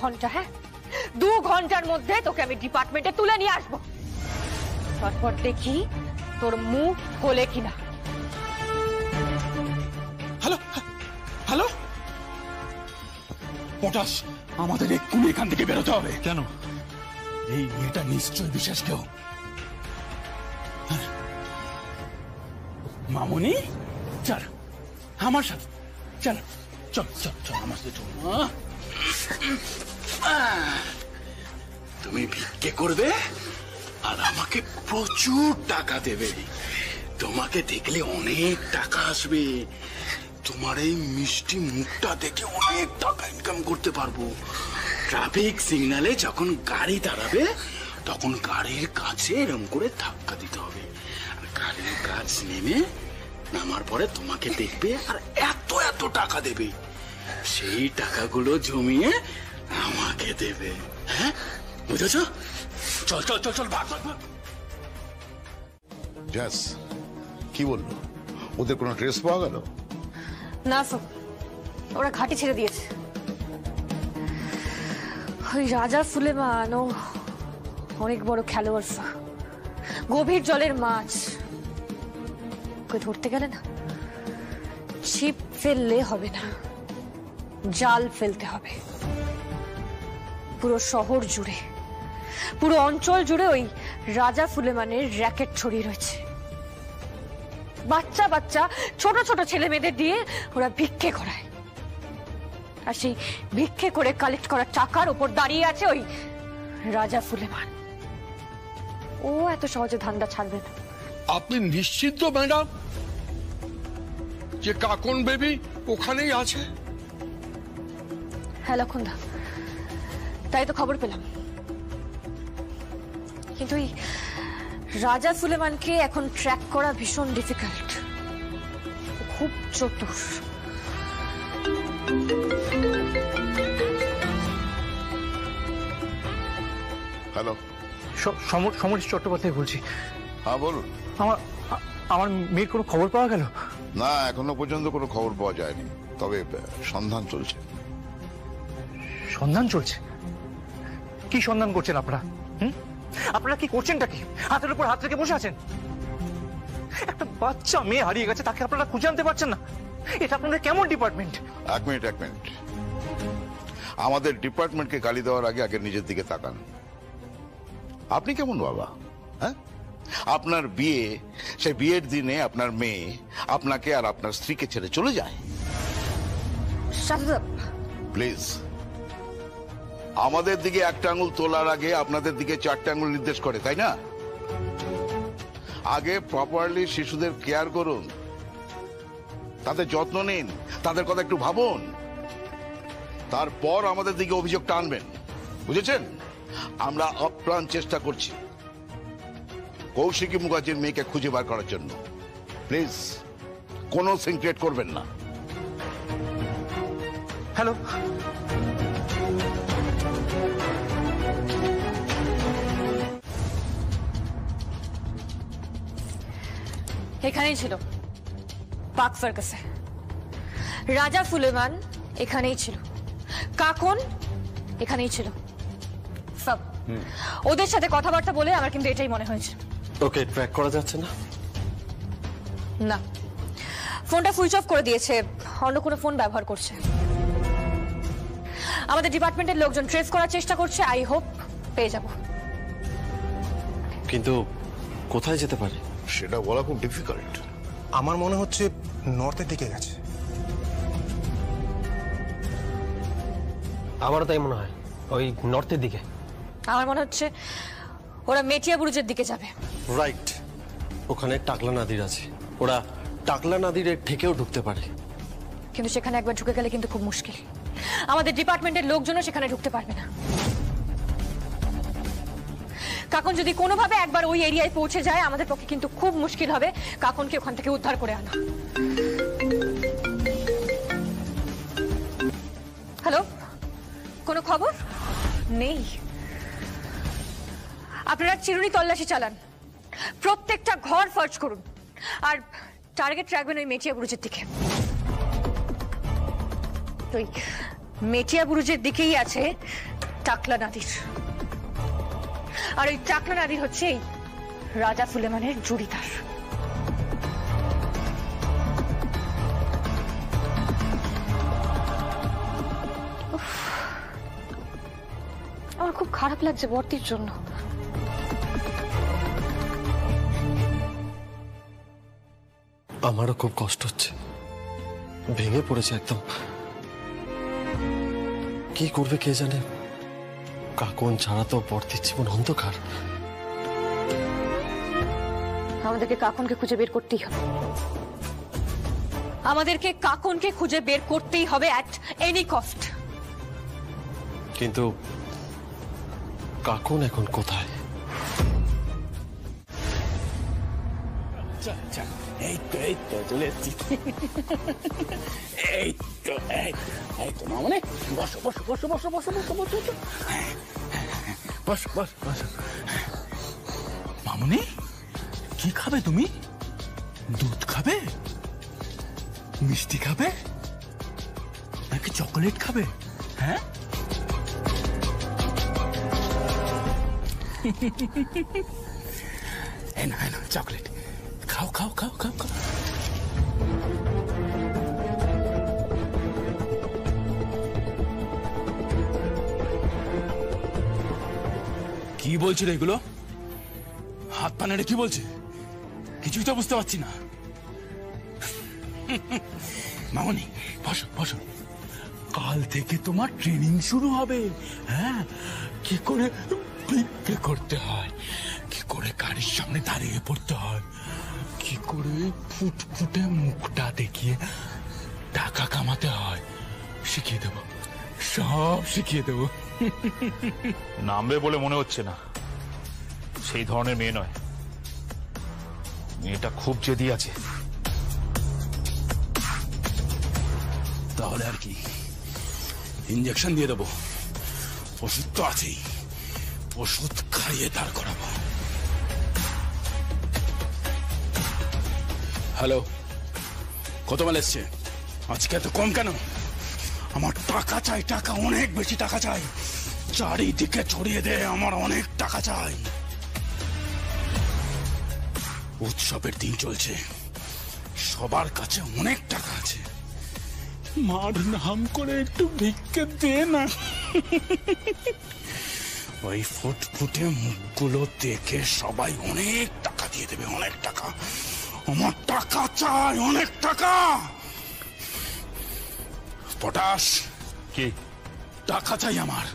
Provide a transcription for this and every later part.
ঘন্টা, হ্যাঁ 2 ঘন্টার মধ্যে তোকে আমি ডিপার্টমেন্টে তুলে নিয়ে আসবো। তারপর দেখি তোর মুখ খোলে কিনা। হ্যালো হ্যালো পটাশ, আমাদের এক্ষুনি এখান থেকে বেরোতে হবে। কেন? এই মেয়েটা নিশ্চয় বিশেষ কেউ। মামুনি চল আমার সাথে, চল চল চল চল আমার সাথে চল। তুমি ভিক্ষে করবে আর আমাকে প্রচুর টাকা দেবে। তোমাকে দেখলে অনেক টাকা আসবে। তোমার এই মিষ্টি মুখটা দেখে অনেক টাকা ইনকাম করতে পারবো। ট্রাফিক সিগন্যালে যখন গাড়ি দাঁড়াবে তখন গাড়ির কাছে এরকম করে ধাক্কা দিতে হবে। আর গাড়ির কাছ নেমে নামার পরে তোমাকে দেখবে আর এত এত টাকা দেবে। সেই টাকাগুলো জমিয়ে আমাকে দেবে। হ্যাঁ বুঝেছ? চল চল চল চল ভাগ ভাগ ভাগ। জাস কি বললো? ওদের কোনো ট্রেস পাওয়া গেল না স্যার, ওরা ঘাটি ছেড়ে দিয়েছে। ওই রাজা সুলেমান ও অনেক বড় খেলোয়াড় স্যার, গভীর জলের মাছ। ওকে ধরতে গেলে না ছিপ ফেললে হবে না, জাল ফেলতে হবে। পুরো শহর জুড়ে, পুরো অঞ্চল জুড়ে ওই রাজা সুলেমানের র্যাকেট ছড়িয়ে রয়েছে। বাচ্চা বাচ্চা ছোট ছোট ছেলে মেয়েদের দিয়ে ওরা ভিক্ষে করায়, আর সেই ভিক্ষে করে কালেক্ট করা টাকার উপর দাঁড়িয়ে আছে ওই রাজা সুলেমান। ও এত সহজে ধান্দা ছাড়বে না। আপনি নিশ্চিত তো ম্যাডাম যে কাকন বেবি ওখানেই আছে? হ্যাঁ লক্ষণদা, তাই তো খবর পেলাম। কিন্তু এই রাজা সুলেমানকে এখন ট্র্যাক করা ভীষণ ডিফিকাল্ট। খুব চতুর। হ্যালো, সমরেশ চট্টোপাধ্যায় বলছি। হ্যাঁ বলুন। আমার মেয়ের কোনো খবর পাওয়া গেল? না, এখনো পর্যন্ত কোনো খবর পাওয়া যায়নি, তবে সন্ধান চলছে। সন্ধান চলছে? কি সন্ধান করছেন আপনারা? আপনারা কি করছেনটা কি? হাতের উপর হাত রেখে বসে আছেন? একটা বাচ্চা মেয়ে হারিয়ে গেছে, তাকে আপনারা খুঁজে আনতে পারছেন না? এটা আপনাদের কেমন ডিপার্টমেন্ট? এক মিনিট আমাদের ডিপার্টমেন্টকে গালি দেওয়ার আগে নিজের দিকে তাকান। আপনি কেমন বাবা? হ্যাঁ, আপনার বিয়ে, সেই বিয়ের দিনে আপনার মেয়ে আপনাকে আর আপনার স্ত্রীকে ছেড়ে চলে যায়। প্লিজ, আমাদের দিকে একটা আঙুল তোলার আগে আপনাদের দিকে 4টে আঙুল নির্দেশ করে, তাই না? আগে প্রপারলি শিশুদের কেয়ার করুন, তাদের যত্ন নিন, তাদের কথা একটু ভাবুন, তারপর আমাদের দিকে অভিযোগ টানবেন। বুঝেছেন? আমরা আপ্রাণ চেষ্টা করছি কৌশিকী মুখার্জির মেয়েকে খুঁজে বার করার জন্য। প্লিজ কোনো সিক্রেট করবেন না। হ্যালো, এখানেই ছিল পার্ক সার্কাসে। রাজা সুলেমান এখানেই ছিল, কাকন এখানেই ছিল। সব ওদের সাথে কথাবার্তা বলে আমার কিন্তু এটাই মনে হয়েছে। ওকে ট্র্যাক করা যাচ্ছে না? না, ফোনটা সুইচ অফ করে দিয়েছে, অন্য কোনো ফোন ব্যবহার করছে। আমাদের ডিপার্টমেন্টের লোকজন ট্রেস করার চেষ্টা করছে। আই হোপ পেয়ে যাব। কিন্তু কোথায় যেতে পারে সেটা বলা খুব ডিফিকাল্ট। আমার মনে হচ্ছে নর্থের দিকে গেছে। আমারও তাই মনে হয়, ওই নর্থের দিকে। আমার মনে হচ্ছে ওরা মেটিয়া বুরুজের দিকে যাবে। রাইট, ওখানে টাকলা নদীর আছে, ওরা টাকলা নদীর ঠেকেও ঢুকতে পারে। কিন্তু সেখানে একবার ঢুকে গেলে কিন্তু খুব মুশকিল। আমাদের ডিপার্টমেন্টের লোকজনও সেখানে ঢুকতে পারবে না। কাকন যদি কোনোভাবে একবার ওই এরিয়ায় পৌঁছে যায় আমাদের পক্ষে কিন্তু খুব মুশকিল হবে কাকনকে ওখান থেকে উদ্ধার করে আনা। হ্যালো, কোনো খবর নেই? আপনারা চিরুনি তল্লাশি চালান, প্রত্যেকটা ঘর সার্চ করুন, আর টার্গেট রাখবেন ওই মেটিয়া বুরুজের দিকে। ওই মেটিয়া বুরুজের দিকেই আছে টাকলা নাদির, আর ওই টাকলা নাদির হচ্ছে এই রাজা সুলেমানের জুড়িদার। আমার খুব খারাপ লাগছে বর্তির জন্য। আমারও খুব কষ্ট হচ্ছে, ভেঙে পড়েছে একদম। কি করবে কে জানে। কাকন ছাড়া তো বর্তির জীবন অন্ধকার। আমাদেরকে কাকনকে খুঁজে বের করতেই হবে, আমাদেরকে কাকনকে খুঁজে বের করতেই হবে অ্যাট এনি কস্ট। কিন্তু কাকন এখন কোথায়? এই তো চলে এসছি। এই তো মামনি, বসো বসো বসো বসো বসো বসো বসো বসো বসো বসো। মামনি, কি খাবে তুমি? দুধ খাবে, মিষ্টি খাবে, নাকি চকোলেট খাবে? হ্যাঁ, না চকলেট খাও খাও খাও খাও খাও। কি বলছিল এগুলো? হাত পা নেড়ে কি বলছে? কিছুই তো বুঝতে পারছি না। মামনি, বসো বসো। কাল থেকে তোমার ট্রেনিং শুরু হবে। হ্যাঁ, কি করে ভিক্ষে করতে হয়, কি করে গাড়ির সামনে দাঁড়িয়ে পড়তে হয়, কি করে ফুটফুটে মুখটা দেখিয়ে টাকা কামাতে হয় শিখিয়ে দেবো, সব শিখিয়ে দেবো। নামবে বলে মনে হচ্ছে না, সেই ধরনের মেয়ে নয়। মেয়েটা খুব জেদি আছে। তাহলে আর কি, ইঞ্জেকশন দিয়ে দেবো, ওষুধ তো আছেই, ওষুধ খাইয়ে দাঁড় করাবো। হ্যালো, কত মাল এসছে? আজকে এত কম কেন? আমার টাকা চাই, টাকা, অনেক বেশি টাকা চাই। চারিদিকে ছড়িয়ে দে, আমার অনেক টাকা চাই। উৎসবের দিন চলছে, সবার কাছে অনেক টাকা আছে। মার নাম করে একটু ভিক্ষে দে না। ওই ফুটফুটে মুখগুলো দেখে সবাই অনেক টাকা দিয়ে দেবে, অনেক টাকা। আমার টাকা চাই, অনেক টাকা। পটাশ, কি টাকা চাই আমার,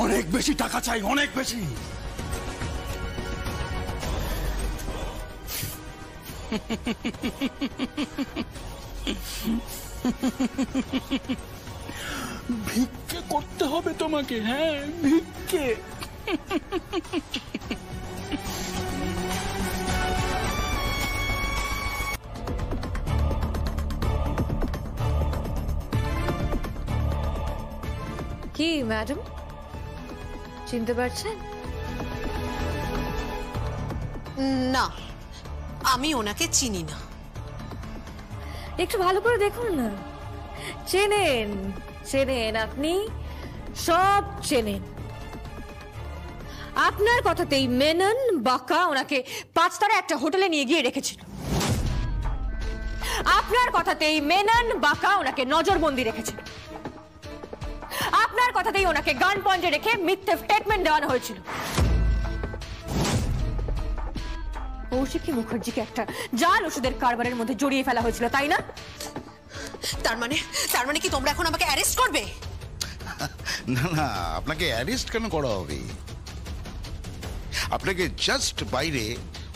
অনেক বেশি টাকা চাই, অনেক বেশি। ভিক্ষে করতে হবে তোমাকে। হ্যাঁ, ভিক্ষে। কি ম্যাডাম, চিনতে পারছেন? না, আমি ওনাকে চিনি না। একটু ভালো করে দেখুন না। চেনেন, চেনেন, আপনি সব চেনেন। আপনার কথাতেই মেনন বাঁকা ওনাকে 5 তারা একটা হোটেলে নিয়ে গিয়ে রেখেছিল। আপনার কথাতেই মেনন বাঁকা ওনাকে নজরবন্দি রেখেছিল। আপনার কথাতেই ওনাকে গান পয়েন্টে রেখে মিথ্যে স্টেটমেন্ট দেওয়ানো হয়েছিল। কৌশিকী মুখার্জিকে একটা জাল ওষুধের কারবারের মধ্যে জড়িয়ে ফেলা হয়েছিল, তাই না? তার মানে কি তোমরা এখন আমাকে অ্যারেস্ট করবে? না না, আপনাকে অ্যারেস্ট কেন করা হবে? আপনাকে জাস্ট বাইরে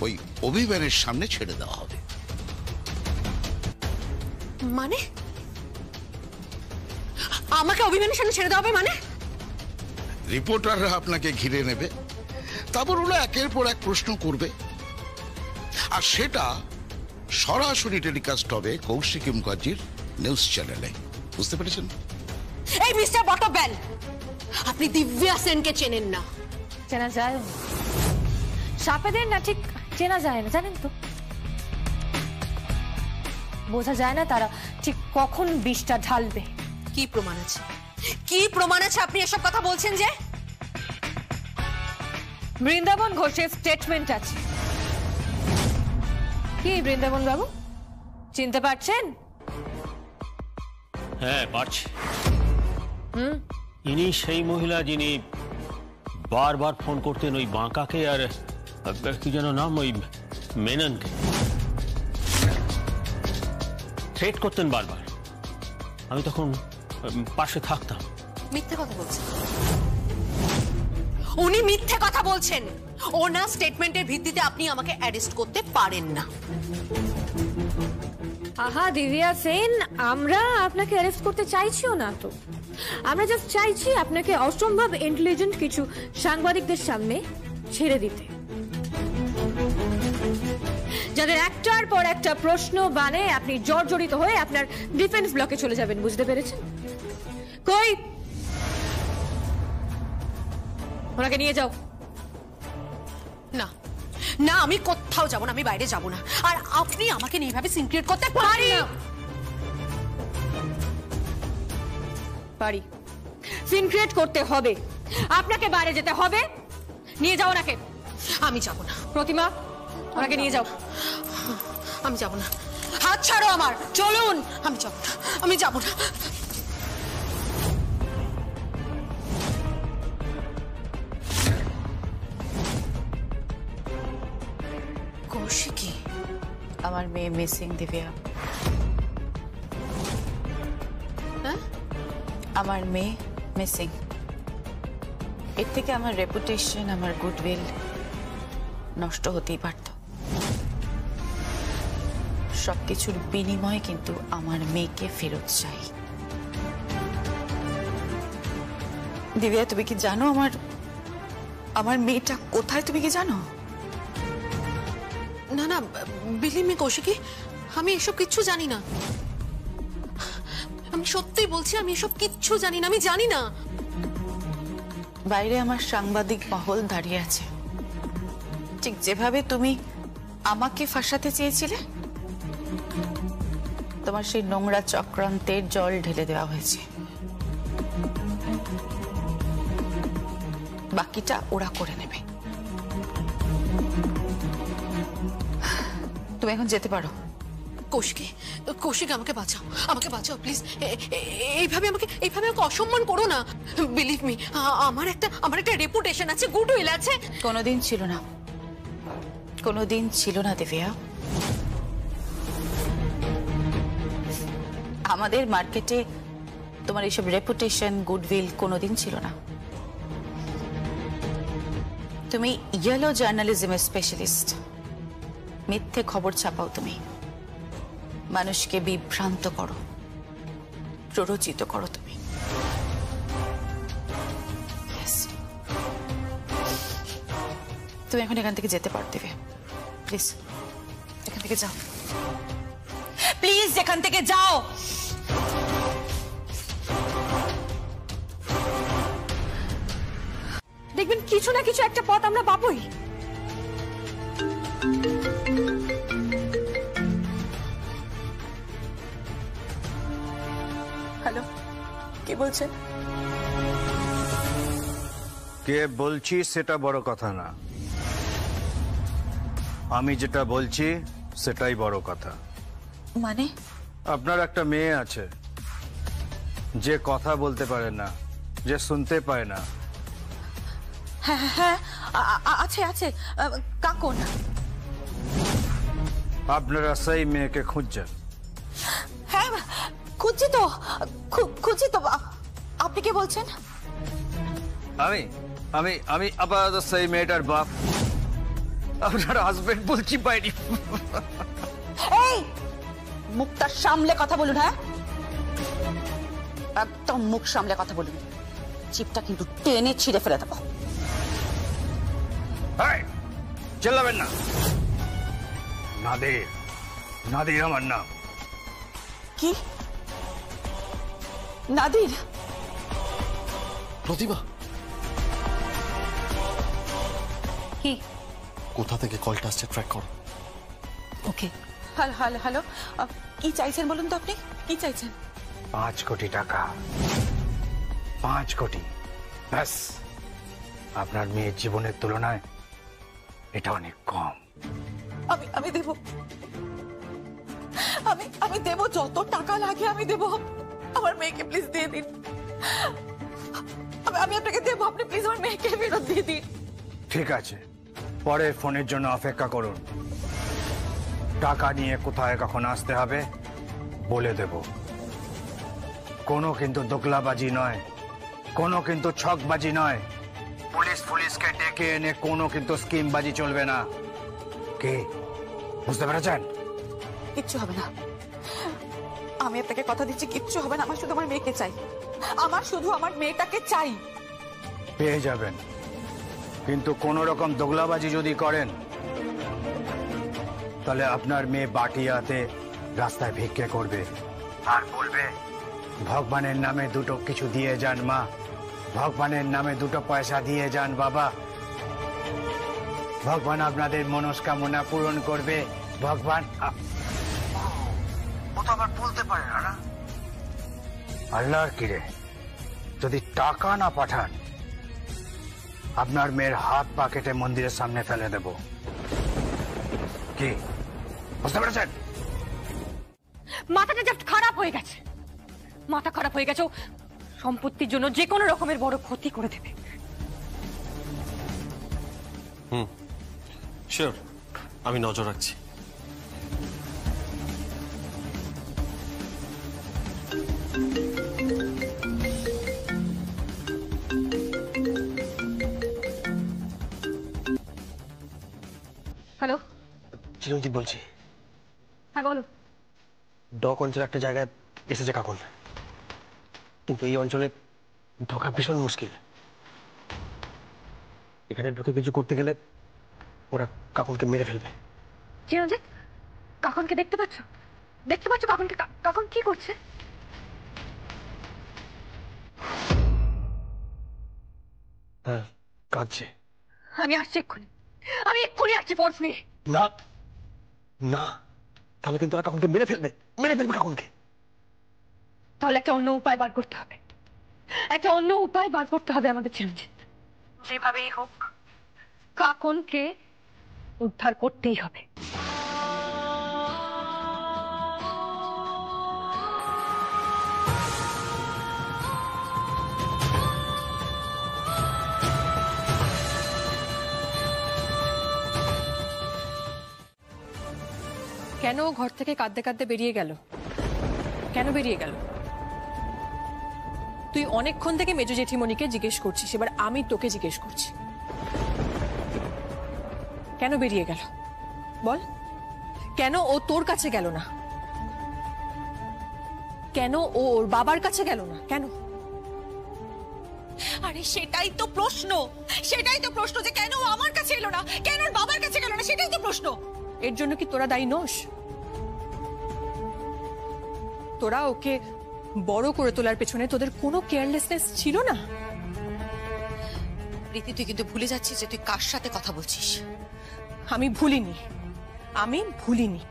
ওই অভিমানের সামনে ছেড়ে দেওয়া হবে। মানে আমাকে অভিমানের সামনে ছেড়ে দেওয়া হবে? মানে রিপোর্টাররা আপনাকে ঘিরে নেবে, তারপর ওরা একের পর এক প্রশ্ন করবে, আর সেটা সরাসরি টেলিকাস্ট হবে কৌশিকী মুখার্জির নিউজ চ্যানেলে। বুঝতে পেরেছেন? এই মিস্টার বটবেল, আপনি দিব্যা সেনকে চেনেন না। চেনা যায় সাপেদের না, ঠিক চেনা যায় না, জানেন তো? বোঝা যায় না তারা ঠিক কখন বিষটা ঢালবে। কি প্রমাণ আছে, কি প্রমাণ আছে আপনি এসব কথা বলছেন যে? বৃন্দাবন ঘোষের স্টেটমেন্ট আছে। কি বৃন্দাবন বাবু, চিনতে পারছেন? হ্যাঁ পারছি। ইনি সেই মহিলা যিনি বারবার ফোন করতেন ওই বাঁকাকে আর কি যেন নাম, ওই মেননকে থ্রেট করতেন বারবার। আমি তখন পাশে থাকতাম। মিথ্যে কথা বলছেন, উনি মিথ্যে কথা বলছেন। ওনার স্টেটমেন্টের ভিত্তিতে আপনি আমাকে অ্যারেস্ট করতে পারেন না। আহা দিব্যা সেন, আমরা আপনাকে অ্যারেস্ট করতে চাইছিও না তো। আমরা জাস্ট চাইছি আপনাকে অসম্ভব ইন্টেলিজেন্ট কিছু সাংবাদিকদের সামনে ছেড়ে দিতে, যাদের একটার পর একটা প্রশ্ন বানে আপনি জর্জরিত হয়ে আপনার ডিফেন্স ব্লকে চলে যাবেন। বুঝতে পেরেছেন? কই ওনাকে নিয়ে যাও। না না, আমি কোথাও যাব না, আমি বাইরে যাব না। আর আপনি আমাকে নিয়ে এইভাবে সিন ক্রিয়েট করতে পারেন না। পারি, সিন ক্রিয়েট করতে হবে, আপনাকে বাইরে যেতে হবে। নিয়ে যাও ওনাকে। আমি যাব না। প্রতিমা, ওনাকে নিয়ে যাও। আমি যাব না, হাত ছাড়ো আমার। চলুন। আমি যাব না, আমি যাব না। কৌশিকী, আমার মেয়ে মিসিং দিব্যা। হ্যাঁ, আমার মেয়ে মিসিং। এর থেকে আমার রেপুটেশন, আমার গুডউইল নষ্ট হতেই পারত। সবকিছুর বিনিময়ে কিন্তু আমার মেয়েকে ফেরত চাই। দিব্যা, তুমি কি জানো আমার মেয়েটা কোথায়? তুমি কি জানো? না না, বিলিভ মি কৌশিকী, আমি এসব কিচ্ছু জানি না। আমি সত্যিই বলছি, আমি এসব কিচ্ছু জানি না। আমি জানি না। বাইরে আমার সাংবাদিক মহল দাঁড়িয়ে আছে। ঠিক যেভাবে তুমি আমাকে ফাঁসাতে চেয়েছিলে, তোমার সেই নোংরা চক্রান্তের জল ঢেলে দেওয়া হয়েছে। বাকিটা ওরা করে নেবে। তুমি এখন যেতে পারো। কৌশিকী, কৌশিক, আমাকে বাঁচাও, আমাকে বাঁচাও প্লিজ। এইভাবে আমাকে অসম্মান করো না। বিলিভ মি, আমার একটা রেপুটেশন আছে, গুডউইল আছে। কোনোদিন ছিল না, কোনোদিন ছিল না দিব্যা। আমাদের মার্কেটে তোমার এইসব রেপুটেশন, গুডউইল কোনোদিন ছিল না। তুমি ইয়েলো জার্নালিজমের স্পেশালিস্ট। মিথ্যে খবর ছাপাও তুমি, মানুষকে বিভ্রান্ত করো, প্ররোচিত করো তুমি। তুমি এখন এখান থেকে যেতে পারো দিবে। প্লিজ এখান থেকে যাও, প্লিজ এখান থেকে যাও। দেখবেন কিছু না কিছু একটা পথ আমরা পাবোই। হ্যালো, কে বলছেন? কে বলছি সেটা বড় কথা না, আমি যেটা বলছি সেটাই বড় কথা। মানে? আপনার একটা মেয়ে আছে যে কথা বলতে পারে না, যে শুনতে পায় না। হ্যাঁ হ্যাঁ আছে আছে। কাকুন, আপনারা সেই মেয়েকে খুঁজছেন? হ্যাঁ খুঁজছি তো, খুঁজছি তো। আপনি কে বলছেন? আমি আমি আমি আপাতত সেই মেয়েটার বাপ, আপনার হাজবেন্ড বলছি বাইরে। এই মুখটা সামলে কথা বলুন। হ্যাঁ, একদম মুখ সামলে কথা বলুন, চিপটা কিন্তু টেনে ছিঁড়ে ফেলে দেবো। চেল্লাবেন না। নাদির, নাদির আমার নাম। কি নাদির? প্রতিমা, কি? কোথা থেকে কলটা আসছে ট্র্যাক করো। ওকে। হ্যালো হ্যালো হ্যালো, কি চাইছেন বলুন তো, আপনি কি চাইছেন? 5 কোটি টাকা, 5 কোটি, ব্যাস। আপনার মেয়ের জীবনের তুলনায় এটা অনেক কম। আমি দেব, আমি দেব, যত টাকা লাগে আমি দেব। আমার মেয়েকে প্লিজ দিয়ে দিন। আমি আপনাকে দেব, আপনি প্লিজ আমার মেয়েকে ফেরত দিয়ে দিন। ঠিক আছে, পরের ফোনের জন্য অপেক্ষা করুন। টাকা নিয়ে কোথায় কখন আসতে হবে বলে দেব। কোনো কিন্তু দোকলাবাজি নয়, কোনো কিন্তু ছকবাজি নয়। পুলিশকে ডেকে এনে কোনো কিন্তু স্কিমবাজি চলবে না। কে বুঝতে পেরেছেন? কিচ্ছু হবে না, আমি আপনাকে কথা দিচ্ছি, কিচ্ছু হবে না। আমার শুধু আমার মেয়েকে চাই, আমার শুধু আমার মেয়েটাকে চাই। পেয়ে যাবেন, কিন্তু কোন রকম দোগলাবাজি যদি করেন তাহলে আপনার মেয়ে বাটিয়াতে রাস্তায় ভিক্ষে করবে আর বলবে ভগবানের নামে দুটো কিছু দিয়ে যান মা, ভগবানের নামে দুটো পয়সা দিয়ে যান বাবা, ভগবান আপনাদের মনস্কামনা পূরণ করবে। ভগবান ও তো আবার বলতে পারে না। আল্লাহর কিরে, যদি টাকা না পাঠান আপনার মেয়ের হাত পা কেটে মন্দিরের সামনে ফেলে দেব। কি বুঝতে পেরেছেন? মাথাটা জাস্ট খারাপ হয়ে গেছে, মাথা খারাপ হয়ে গেছে। সম্পত্তির জন্য যে কোনো রকমের বড় ক্ষতি করে দেবে। শিওর, আমি নজর রাখছি। হ্যালো, চিরঞ্জিত বলছি। হ্যাঁ বলো। ডক অঞ্চলে একটা জায়গায় এসেছে কাকুন, কিন্তু এই অঞ্চলে ঢোকা ভীষণ মুশকিল। এখানে ঢুকে কিছু করতে গেলে ওরা কাকুনকে মেরে ফেলবে। চিরঞ্জিত, কাকুনকে দেখতে পাচ্ছ? দেখতে পাচ্ছ কাকুনকে? কাকুন কি করছে? হ্যাঁ, কাঁদছে। আমি আসছি এক্ষুনি, আমি এক্ষুনি আসছি ফোর্স নিয়ে। না না, তাহলে কিন্তু ওরা কাকুনকে মেরে ফেলবে, মেরে ফেলবে কাকুনকে। তাহলে একটা অন্য উপায় বার করতে হবে, একটা অন্য উপায় বার করতে হবে আমাদের চিরঞ্জিত। যেভাবেই হোক কাকুনকে উদ্ধার করতেই হবে। কেন ঘর থেকে কাঁদতে কাঁদতে বেরিয়ে গেল? কেন বেরিয়ে গেল? তুই অনেকক্ষণ থেকে মেজো জেঠিমণিকে জিজ্ঞেস করছিস, এবার আমি তোকে জিজ্ঞেস করছি, কেন বেরিয়ে গেল বল? কেন ও তোর কাছে গেল না? কেন ও ওর বাবার কাছে গেল না? কেন? আরে সেটাই তো প্রশ্ন, সেটাই তো প্রশ্ন, যে কেন ও আমার কাছে এলো না, কেন ওর বাবার কাছে গেল না, সেটাই তো প্রশ্ন। এর জন্য কি তোরা দায়ী নোস? তোরা ওকে বড় করে তোলার পেছনে তোদের কোনো কেয়ারলেসনেস ছিল না? রীতি, তুই কিন্তু ভুলে যাচ্ছিস যে তুই কার সাথে কথা বলছিস। আমি ভুলিনি, আমি ভুলিনি।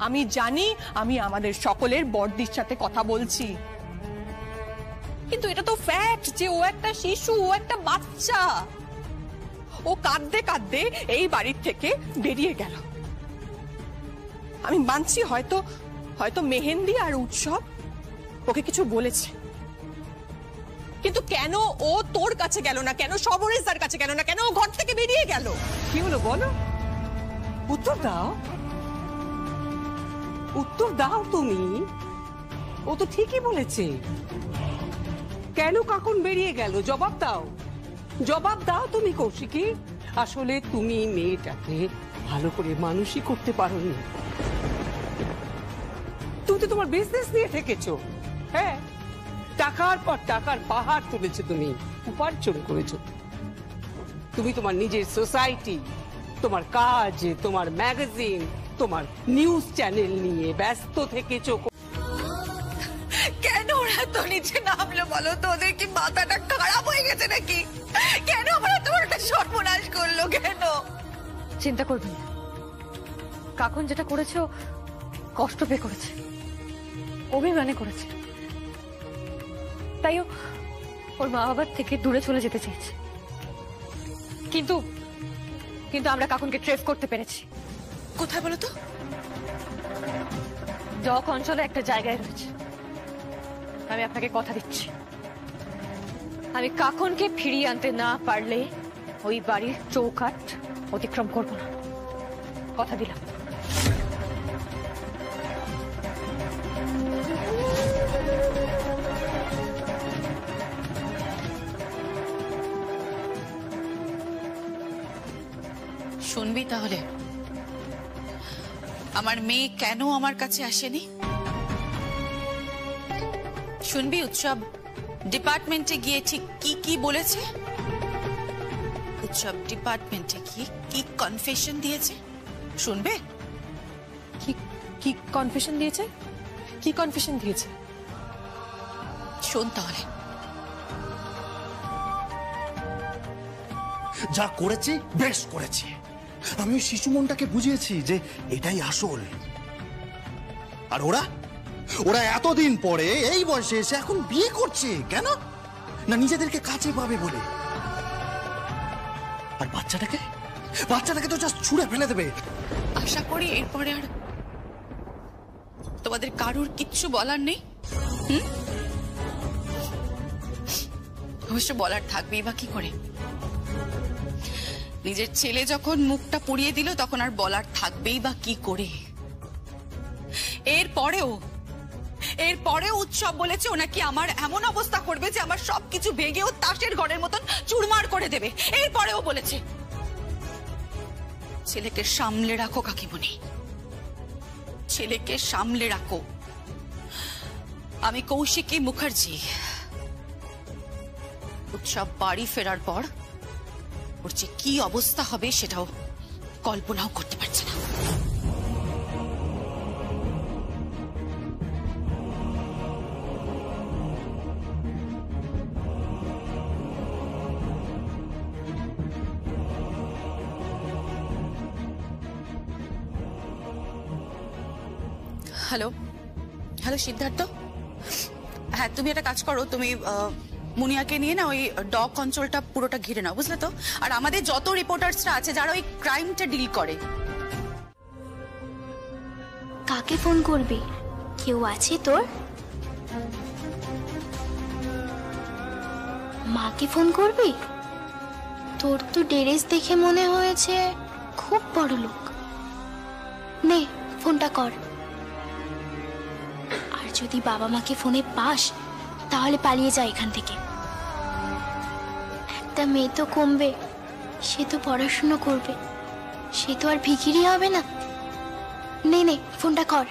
আমি জানি আমি আমাদের সকলের বড়দির সাথে কথা বলছি, কিন্তু এটা তো ফ্যাক্ট যে ও একটা শিশু, ও একটা বাচ্চা। ও কাঁদতে কাঁদতে এই বাড়ির থেকে বেরিয়ে গেল। আমি মানছি হয়তো হয়তো মেহেন্দি আর উৎসব ওকে কিছু বলেছে, কিন্তু কেন ও তোর কাছে গেল না? কেন সবরেশদার কাছে গেল না? কেন ও ঘর থেকে বেরিয়ে গেল? কি হলো বলো, উত্তর দাও, উত্তর দাও তুমি। ও তো ঠিকই বলেছে। কেন কাকুন বেরিয়ে গেল? জবাব দাও, জবাব দাও তুমি কৌশিকী। আসলে তুমি মেয়েটাকে ভালো করে মানুষই করতে পারোনি। তুমি তো তোমার বিজনেস নিয়ে থেকেছো। হ্যাঁ, টাকার পর টাকার পাহাড় তুলেছো, তুমি উপার্জন করেছো। তুমি তোমার নিজের সোসাইটি, তোমার কাজ, তোমার ম্যাগাজিন, তোমার নিউজ চ্যানেল নিয়ে ব্যস্ত থেকেছো। কেন ওরা তো নিচে নামলো বলো তো? ওদের কি মাথাটা খারাপ হয়ে গেছে নাকি? কেন ওরা তোমার একটা সর্বনাশ করলো কেন? চিন্তা করবেন না, কাকুন যেটা করেছে কষ্ট পেয়ে করেছে। অভিমানে করেছে, তাই ওর মা বাবার থেকে দূরে চলে যেতে চেয়েছে। কিন্তু কিন্তু আমরা কাকুনকে ট্রেস করতে পেরেছি। কোথায় বলো তো? ডক অঞ্চলে একটা জায়গায় রয়েছে। আমি আপনাকে কথা দিচ্ছি, আমি কাকুনকে ফিরিয়ে আনতে না পারলে ওই বাড়ির চৌকাঠ অতিক্রম করব না, কথা দিলাম। শুনবি তাহলে আমার মেয়ে কেন আমার কাছে আসেনি? শুনবি উৎসব ডিপার্টমেন্টে গিয়ে ঠিক কি কি বলেছে? উৎসব ডিপার্টমেন্টে গিয়ে কি কনফেশন দিয়েছে শুনবে? কি কনফেশন দিয়েছে? কি কনফেশন দিয়েছে? শোন তাহলে। যা করেছি বেশ করেছি। আমি ওই শিশু মনটাকে বুঝিয়েছি যে এটাই আসল। আর ওরা ওরা এতদিন পরে এই বয়সে এসে এখন বিয়ে করছে কেন? না নিজেদেরকে কাছে পাবে বলে। আর বাচ্চাটাকে তো জাস্ট ছুঁড়ে ফেলে দেবে। আশা করি এরপরে আর তোমাদের কারুর কিচ্ছু বলার নেই। অবশ্য বলার থাকবেই বা কি করে? নিজের ছেলে যখন মুখটা পুড়িয়ে দিল তখন আর বলার থাকবেই বা কি করে? এরপরেও উৎসব বলেছে ও নাকি আমার এমন অবস্থা করবে যে আমার সবকিছু ভেঙেও তাসের ঘরের মতন চুরমার করে দেবে। এরপরেও বলেছে ছেলেকে সামলে রাখো কাকিমণি, ছেলেকে সামলে রাখো। আমি কৌশিকী মুখার্জি। উৎসব বাড়ি ফেরার পর ওর যে কি অবস্থা হবে সেটাও কল্পনাও করতে পারছে না। হ্যালো হ্যালো সিদ্ধার্থ, হ্যাঁ তুমি একটা কাজ করো, তুমি মুনিয়াকে নিয়ে না ওই ডক অঞ্চলটা পুরোটা ঘিরে নাও, বুঝলে তো? আর আমাদের যত রিপোর্টার্সরা আছে যারা ওই ক্রাইমটা ডিল করে। কাকে ফোন করবি? কেউ আছে তোর? মাকে ফোন করবি? তোর তো ড্রেস দেখে মনে হয়েছে খুব বড় লোক। নে ফোনটা কর। আর যদি বাবা মাকে ফোনে পাস তাহলে পালিয়ে যা এখান থেকে। একটা মেয়ে তো কমবে, সে তো পড়াশুনো করবে, সে তো আর ভিখিরি হবে না। নে নে ফোনটা কর।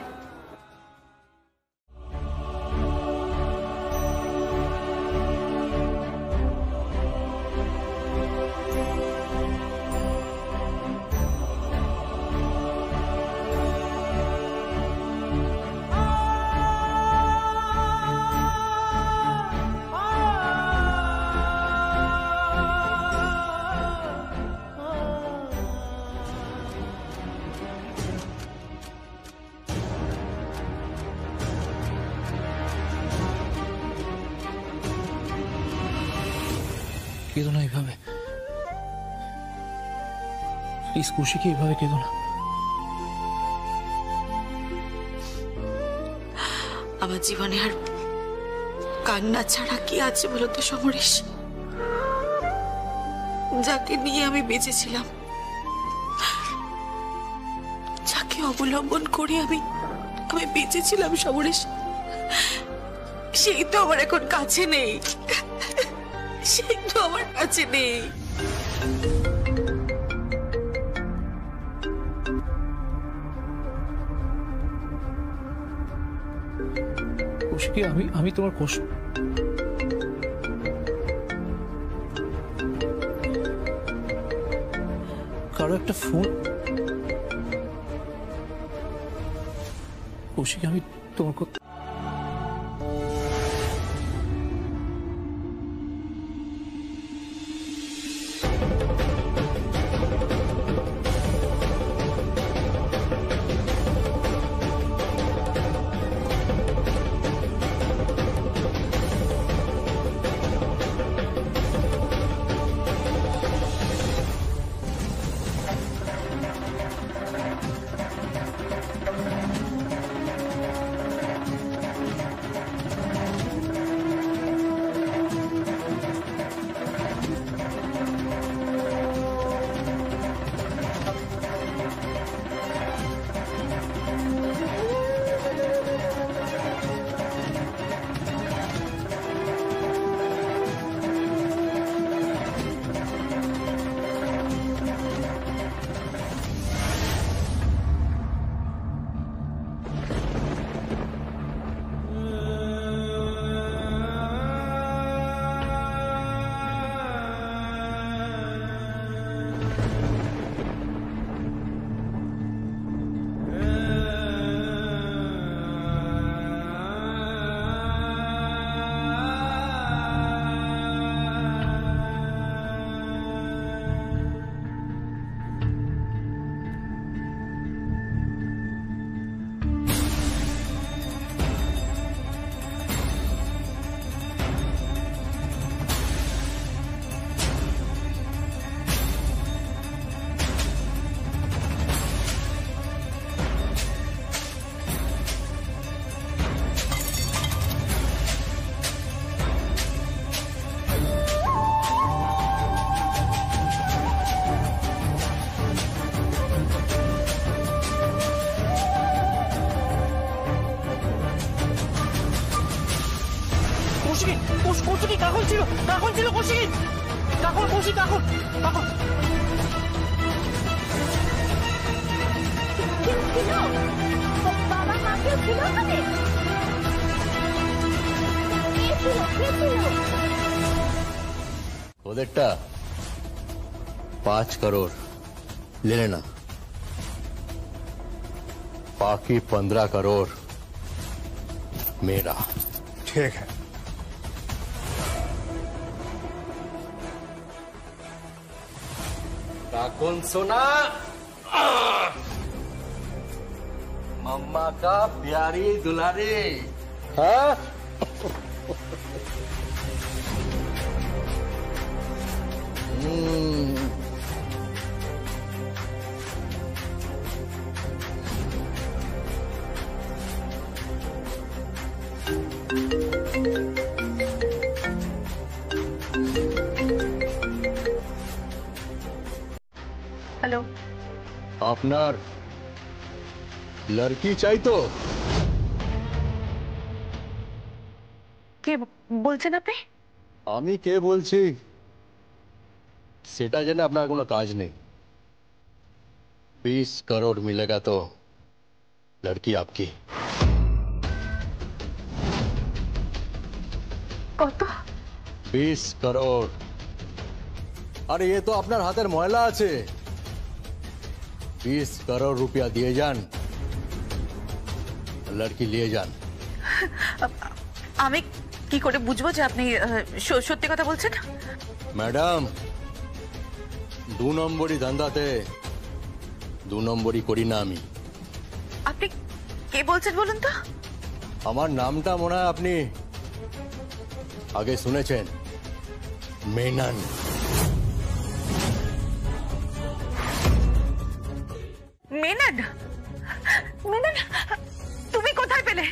কেঁদো না এইভাবে, প্লিজ কৌশিকী, এইভাবে কেঁদো না। আমার জীবনে আর কান্না ছাড়া কি আছে বলতো সমরেশ? যাকে নিয়ে আমি বেঁচেছিলাম, যাকে অবলম্বন করে আমি বেঁচেছিলাম সমরেশ, সেই তো আমার এখন কাছে নেই। সেই তো আমার কাছে নেই। কৌশিকী, আমি তোমার কষ্ট কারো একটা ফোন। কৌশিকী, আমি তোমার কথা কৌশিকী কৌশিকী কাকন ছিল কৌশিকী কাকন কৌশিক কাকন কাকন বাবা মাকেও ছিল ওখানে? কে ছিল? ওদেরটা 5 करोड़ ले लेना, बाकी 15 करोड़ मेरा। ठीक है। काकुन सुना, मम्मा का प्यारी दुलारी। हाँ हेलो, আপনার লড়কি চাই তো? কে বলছেন আপনি? আমি কে বলছি সেটা জেনে আপনার কোনো কাজ নেই। 20 करोड़ मिलेगा तो लड़की आपकी। কত? 20 करोड़। अरे ये तो আপনার হাতের ময়লা আছে। 20 करोड़ रुपया दिए जान, लड़की लिए जान। আমি কি করে বুঝবো যে আপনি সত্যি কথা বলছেন? ম্যাডাম, 2 নম্বরই ধান্দাতে 2 নম্বরই করি না আমি। আপনি কে বলছেন বলুন তো? আমার নামটা মনে হয় আপনি আগে শুনেছেন, মেনন। মেনন? মেনন, তুমি কোথায় পেলে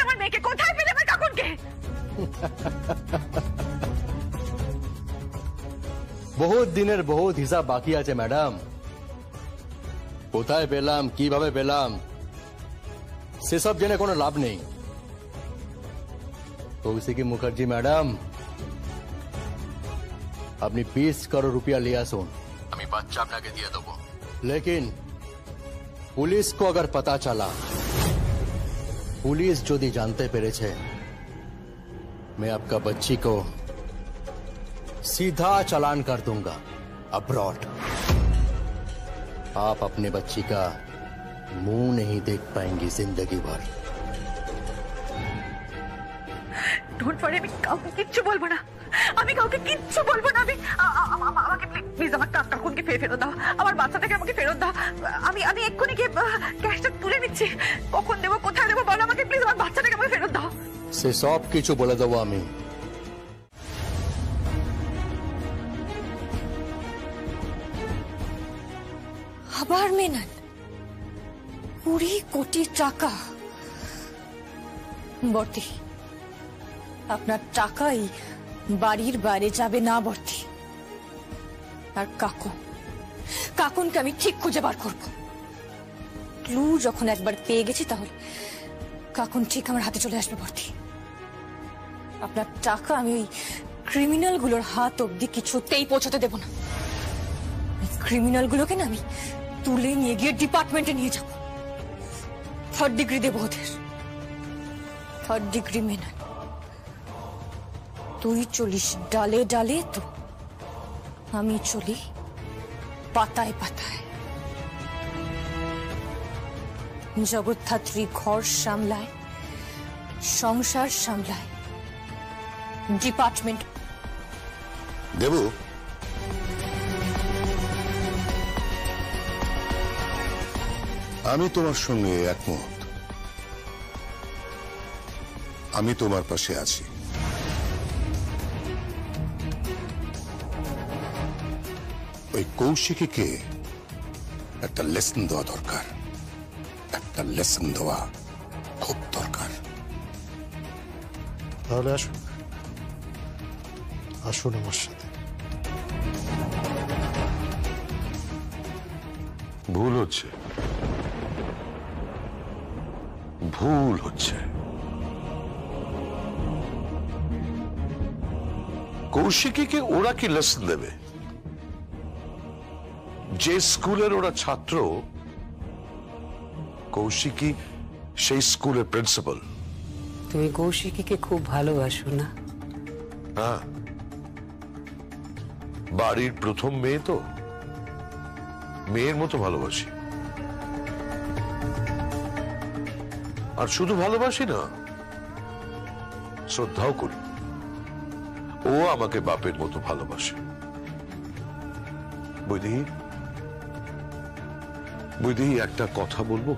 আমার মেয়েকে? কোথায় পেলে আমার কাকুনকে? বহুত দিনের বহুত হিসাব বাকি আছে ম্যাডাম। কোথায় পেলাম, কিভাবে পেলাম সেসব জেনে কোনো লাভ নেই। কৌশিকী মুখার্জি मैडम, আপনি 20 करोड़ रुपया लिया सुन, আমি বাচ্চা আপনাকে দিয়ে দেবো। लेकिन पुलिस को अगर पता चला, पुलिस যদি জানতে পেরেছে, मैं आपका बच्ची को सीधा चालान कर दूंगा अब्रॉड। आप अपने बच्ची का मुंह नहीं देख पाएंगी जिंदगी भर। ডোন্ট ওয়ারি, আমি কাউকে কিচ্ছু বলবো না। আমি কাউকে কিচ্ছু বলবো না। আমাকে প্লিজ আমার কাকুনকে ফেরত দাও, আমার বাচ্চাটাকে আমাকে ফেরত দাও। আমি এক্ষুনি গিয়ে ক্যাশটা তুলে নিচ্ছি। কখন দেবো, কোথায় দেবো বলো আমাকে প্লিজ। আমার বাচ্চাটাকে আমাকে ফেরত দাও। সে সব কিছু বলে দেবো আমি। আবার মেনন 20 কোটি টাকা? বর্তি, আপনার টাকাই বাড়ির বাইরে যাবে না বর্তি। আর কাকুনকে আমি ঠিক খুঁজে বার করব। ক্লু যখন একবার পেয়ে গেছি তাহলে কাকুন ঠিক আমার হাতে চলে আসবে বর্তি। আপনার টাকা আমি ওই ক্রিমিনাল গুলোর হাত অব্দি কিছুতেই পৌঁছাতে দেব না। ক্রিমিনাল গুলোকে না আমি তুলে নিয়ে গিয়ে ডিপার্টমেন্টে নিয়ে যাব। 3rd ডিগ্রি দেব ওদের। 3rd degree Menon. তুই চলিস ডালে ডালে, তো আমি চলি পাতায় পাতায়। জগৎধাত্রী ঘর সামলায়, সংসার সামলায়, ডিপার্টমেন্ট। দেবু, আমি তোমার সঙ্গে একমত। আমি তোমার পাশে আছি। ওই কৌশিকীকে একটা লেসন দেওয়া দরকার, একটা লেসন দেওয়া খুব দরকার। তাহলে আসুন, আসুন আমার সাথে। ভুল হচ্ছে, ভুল হচ্ছে। কৌশিকীকে ওরা কি লেসন দেবে? যে স্কুলের ওরা ছাত্র, কৌশিকী সেই স্কুলের প্রিন্সিপাল। তুমি কৌশিকীকে খুব ভালোবাসো না? হ্যাঁ, বাড়ির প্রথম মেয়ে তো, মেয়ের মতো ভালোবাসি। আর শুধু ভালোবাসি না, শ্রদ্ধাও করি। ও আমাকে বাপের মতো ভালোবাসে। বৈদেহী একটা কথা বলবো?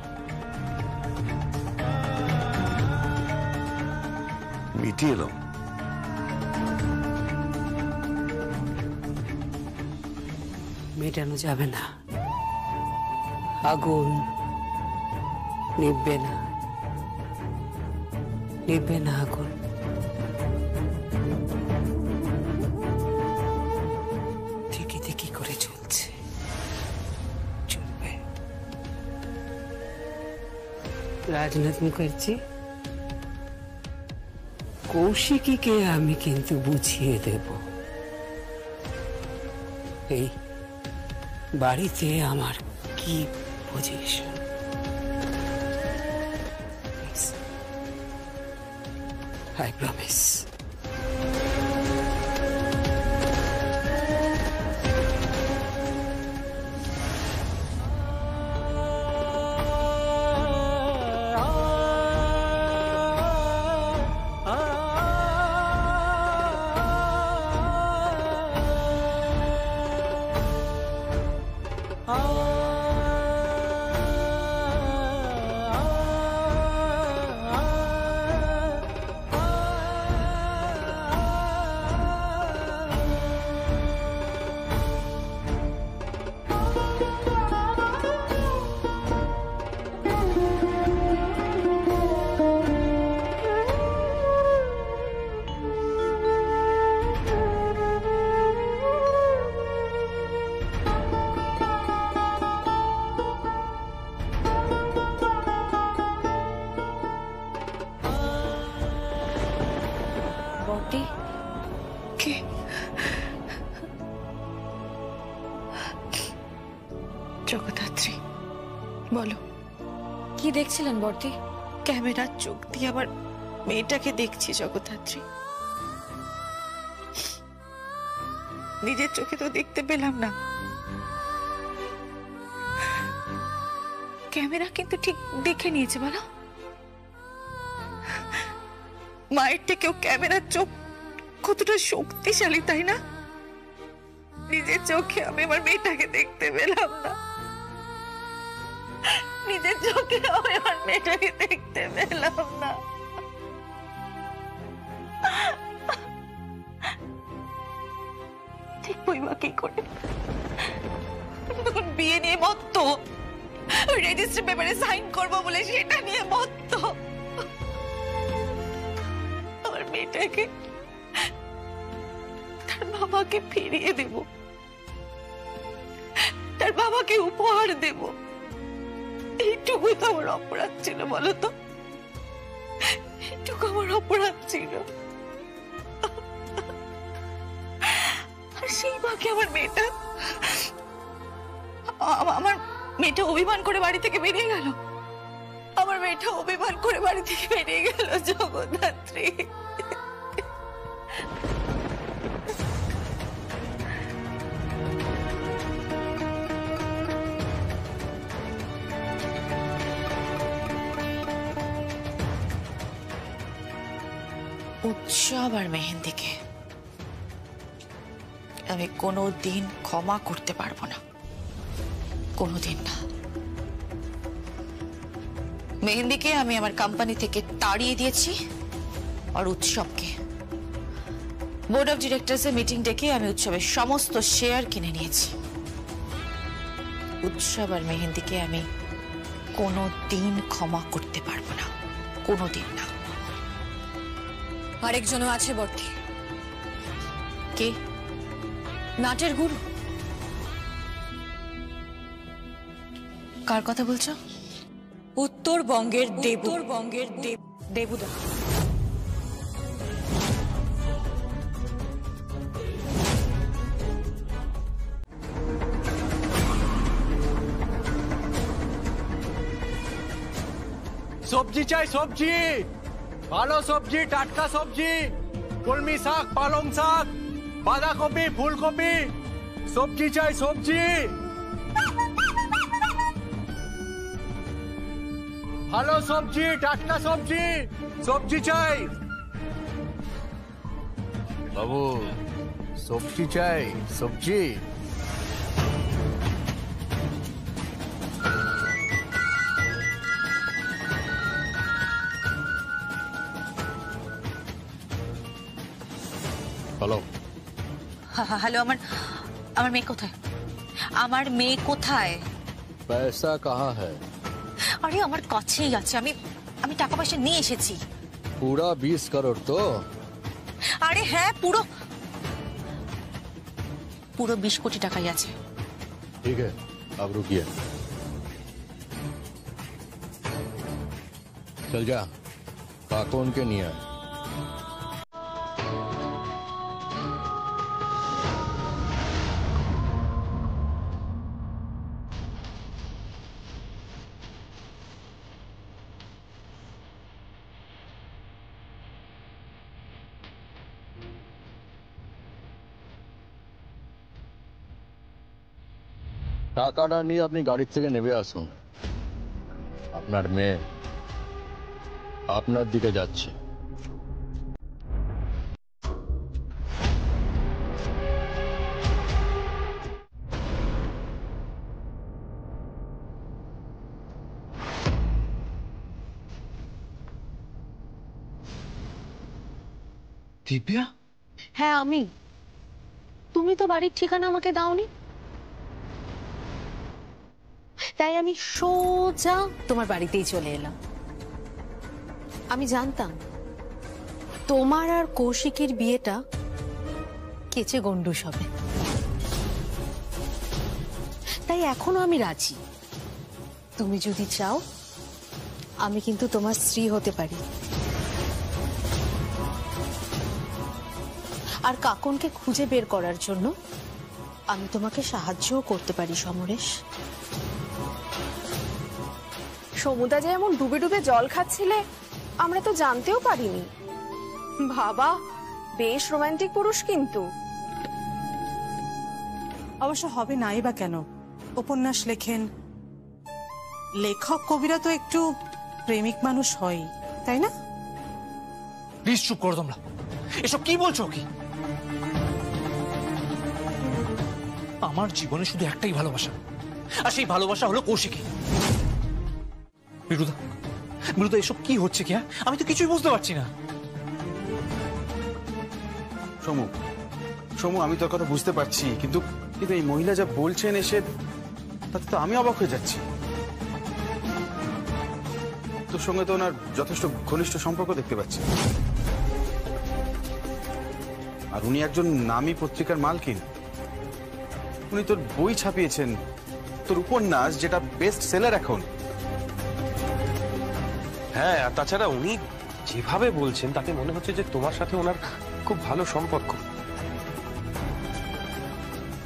মিটিয়ে নাও। মেটানো যাবে না, আগুন নিভবে না, নিভবে না আগুন। থেকে থেকে করে চলছে, চলবে। রাজনাথ মুখার্জি, কৌশিকীকে আমি কিন্তু বুঝিয়ে দেব এই বাড়িতে আমার কি পজিশন। I promise. জগদ্ধাত্রী, বলো কি দেখছিলেন বর্দি? ক্যামেরার চোখ দিয়ে আবার মেয়েটাকে দেখছি জগদ্ধাত্রী। নিজের চোখে তো দেখতে পেলাম না, ক্যামেরা কিন্তু ঠিক দেখে নিয়েছে। বলো, মায়ের থেকেও ক্যামেরার চোখ কতটা শক্তিশালী, তাই না? নিজের চোখে আমি আমার মেয়েটাকে দেখতে পেলাম না, নিজের চোখে আমি আমার মেয়েটাকে দেখতে পেলাম না। ঠিক বইবা কি করে? তখন বিয়ে নিয়ে মত্ত, রেজিস্ট্রি পেপারে সাইন করবো বলে সেটা নিয়ে মত্ত। আমার মেয়েটাকে তার বাবাকে ফিরিয়ে দেব, তার বাবাকে উপহার দেব, এইটুকু তো আমার অপরাধ ছিল। বলো তো, এইটুকু আমার অপরাধ ছিল। আর সেই বাকি আমার মেয়েটা অভিমান করে বাড়ি থেকে বেরিয়ে গেল। আমার মেয়েটা অভিমান করে বাড়ি থেকে বেরিয়ে গেল জগদ্ধাত্রী। উৎসব আর মেহেন্দিকে আমি কোনোদিন ক্ষমা করতে পারবো না, কোনোদিন না। মেহেন্দিকে আমি আমার কোম্পানি থেকে তাড়িয়ে দিয়েছি, আর উৎসবকে বোর্ড অফ ডিরেক্টরস এর মিটিং ডেকে আমি উৎসবের সমস্ত শেয়ার কিনে নিয়েছি। উৎসব আর মেহেন্দিকে আমি কোনোদিন ক্ষমা করতে পারবো না, কোনোদিন না। আরেকজনও আছে বর্তি। কে? নাটের গুরু। কার কথা বলছো? উত্তরবঙ্গের দেবুদা। সবজি চাই, সবজি, ভালো সবজি, টাটকা সবজি, কলমি শাক, পালং শাক, বাঁধাকপি, ফুলকপি, সবজি চাই, সবজি, ভালো সবজি, টাটকা সবজি, সবজি চাই বাবু, সবজি চাই, সবজি। হ্যালো হ্যালো, আমার আমার মেয়ে কোথায়? আমার মেয়ে কোথায়? पैसा कहाँ है? আরে আমার কাছেই আছে, আমি আমি টাকা পয়সা নিয়ে এসেছি। पूरा 20 करोड़ तो? আরে হ্যাঁ, পুরো পুরো 20 কোটি টাকাই আছে। ठीक है, अब रुकिए, चल जा, काको उनके नहीं है। টাকাটা নিয়ে আপনি গাড়ি থেকে নেমে আসুন, আপনার মেয়ে আপনার দিকে যাচ্ছে। দিব্যা? হ্যাঁ আমি। তুমি তো বাড়ির ঠিকানা আমাকে দাওনি, তাই আমি সোজা তোমার বাড়িতেই চলে এলাম। আমি জানতাম তোমার আর কৌশিকের বিয়েটা কেচে গন্ডুস হবে, তাই এখনো আমি রাজি। তুমি যদি চাও আমি কিন্তু তোমার স্ত্রী হতে পারি, আর কাকনকে খুঁজে বের করার জন্য আমি তোমাকে সাহায্যও করতে পারি সমরেশ। সমুদা যে এমন ডুবে ডুবে জল খাচ্ছিলে আমরা তো জানতেও পারিনি। বাবা বেশ রোমান্টিক পুরুষ কিন্তু। অবশ্য হবে নাই বা কেন, উপন্যাস লেখেন, লেখক কবিরা তো একটু প্রেমিক মানুষ হয়, তাই না? প্লিজ চুপ করো তোমরা, এসব কি বলছো? কি আমার জীবনে শুধু একটাই ভালোবাসা, আর সেই ভালোবাসা হলো কৌশিকী। বিরুদা, বিরুদা, এসব কি হচ্ছে? কি আমি তো কিছুই বুঝতে পারছি না। সমু, সমু, আমি তোর কথা বুঝতে পারছি, কিন্তু কিন্তু এই মহিলা যা বলছেন এসে, তাতে তো আমি অবাক হয়ে যাচ্ছি। তোর সঙ্গে তো ওনার যথেষ্ট ঘনিষ্ঠ সম্পর্ক দেখতে পাচ্ছি, আর উনি একজন নামী পত্রিকার মালকিন। উনি তোর বই ছাপিয়েছেন, তোর উপন্যাস যেটা বেস্ট সেলার এখন। হ্যাঁ, আর তাছাড়া উনি যেভাবে বলছেন তাতে মনে হচ্ছে যে তোমার সাথে ওনার খুব ভালো সম্পর্ক।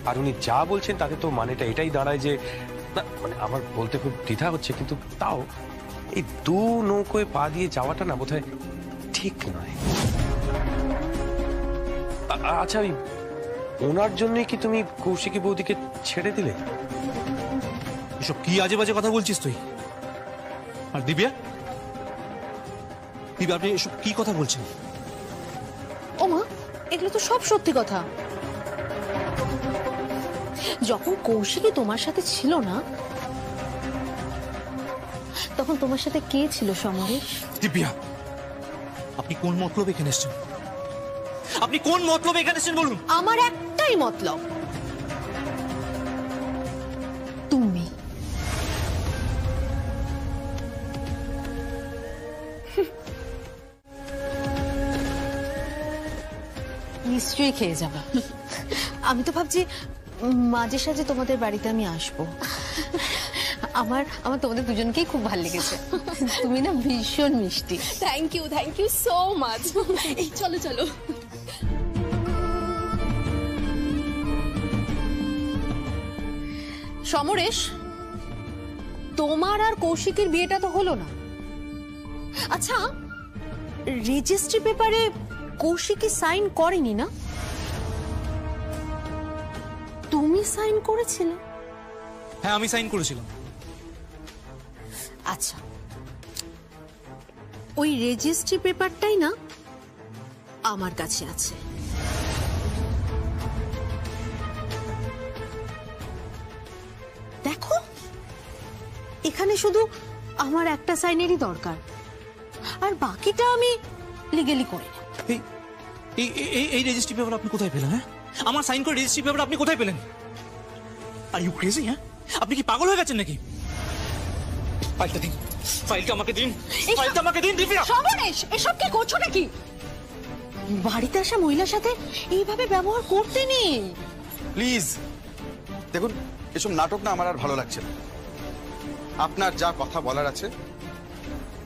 আর উনি যা বলছেন তাতে তো মানেটা এটাই দাঁড়ায় যে, না মানে আমার বলতে খুব দ্বিধা হচ্ছে, কিন্তু তাও এই দু নৌকোয় পা দিয়ে যাওয়াটা না বোধহয় ঠিক নয়। আচ্ছা, ওই ওনার জন্যই কি তুমি কৌশিকী বৌদিকে ছেড়ে দিলে? এসব কি আজে বাজে কথা বলছিস তুই? আর দিব্যা, দিব্যা, আপনি এসব কি কথা বলছেন? ও মা, এগুলো তো সব সত্যি কথা। যখন কৌশিকী তোমার সাথে ছিল না, তখন তোমার সাথে কে ছিল সমরেশ? দিব্যা, আপনি কোন মতলবে এখানে এসেছেন? আপনি কোন মতলবে এখানে এসেছেন বলুন? আমার একটাই মতলব, তুমি। নিশ্চয়ই খেয়ে যাবে। আমি তো ভাবছি মাঝে সাঝে তোমাদের বাড়িতে আমি আসবো। আমার আমার তোমাদের দুজনকেই খুব ভালো লেগেছে। তুমি না ভীষণ মিষ্টি। Thank you so much. এই চলো চলো। সমরেশ, তোমার আর কৌশিকের বিয়েটা তো হলো না, আচ্ছা, রেজিস্ট্রি পেপারে কৌশিকী সাইন করেনি না? তুমি সাইন করেছিলে? হ্যাঁ, আমি সাইন করেছিলাম। আচ্ছা, ওই রেজিস্ট্রি পেপারটাই না আমার কাছে আছে। দেখো, এখানে শুধু আমার একটা সাইনেরই দরকার, আর বাকিটা আমি লিগ্যালি করে নেব। এই রেজিস্ট্রি পেপার আপনি কোথায় পেলেন? হ্যাঁ, আমার সাইন করে রেজিস্ট্রি পেপার আপনি কোথায় পেলেন? Are you crazy? হ্যাঁ, আপনি কি পাগল হয়ে গেছেন নাকি? ফাইলটা দিন, ফাইলটা আমাকে দিন, ফাইলটা আমাকে দিন। দিব্যা, সর্বনেশ, এসব কি করছো নাকি? বাড়িতে আসা মহিলার সাথে এইভাবে ব্যবহার করতে নেই। প্লিজ দেখুন, এসব নাটক না আমার আর ভালো লাগছে না। আপনার যা কথা বলার আছে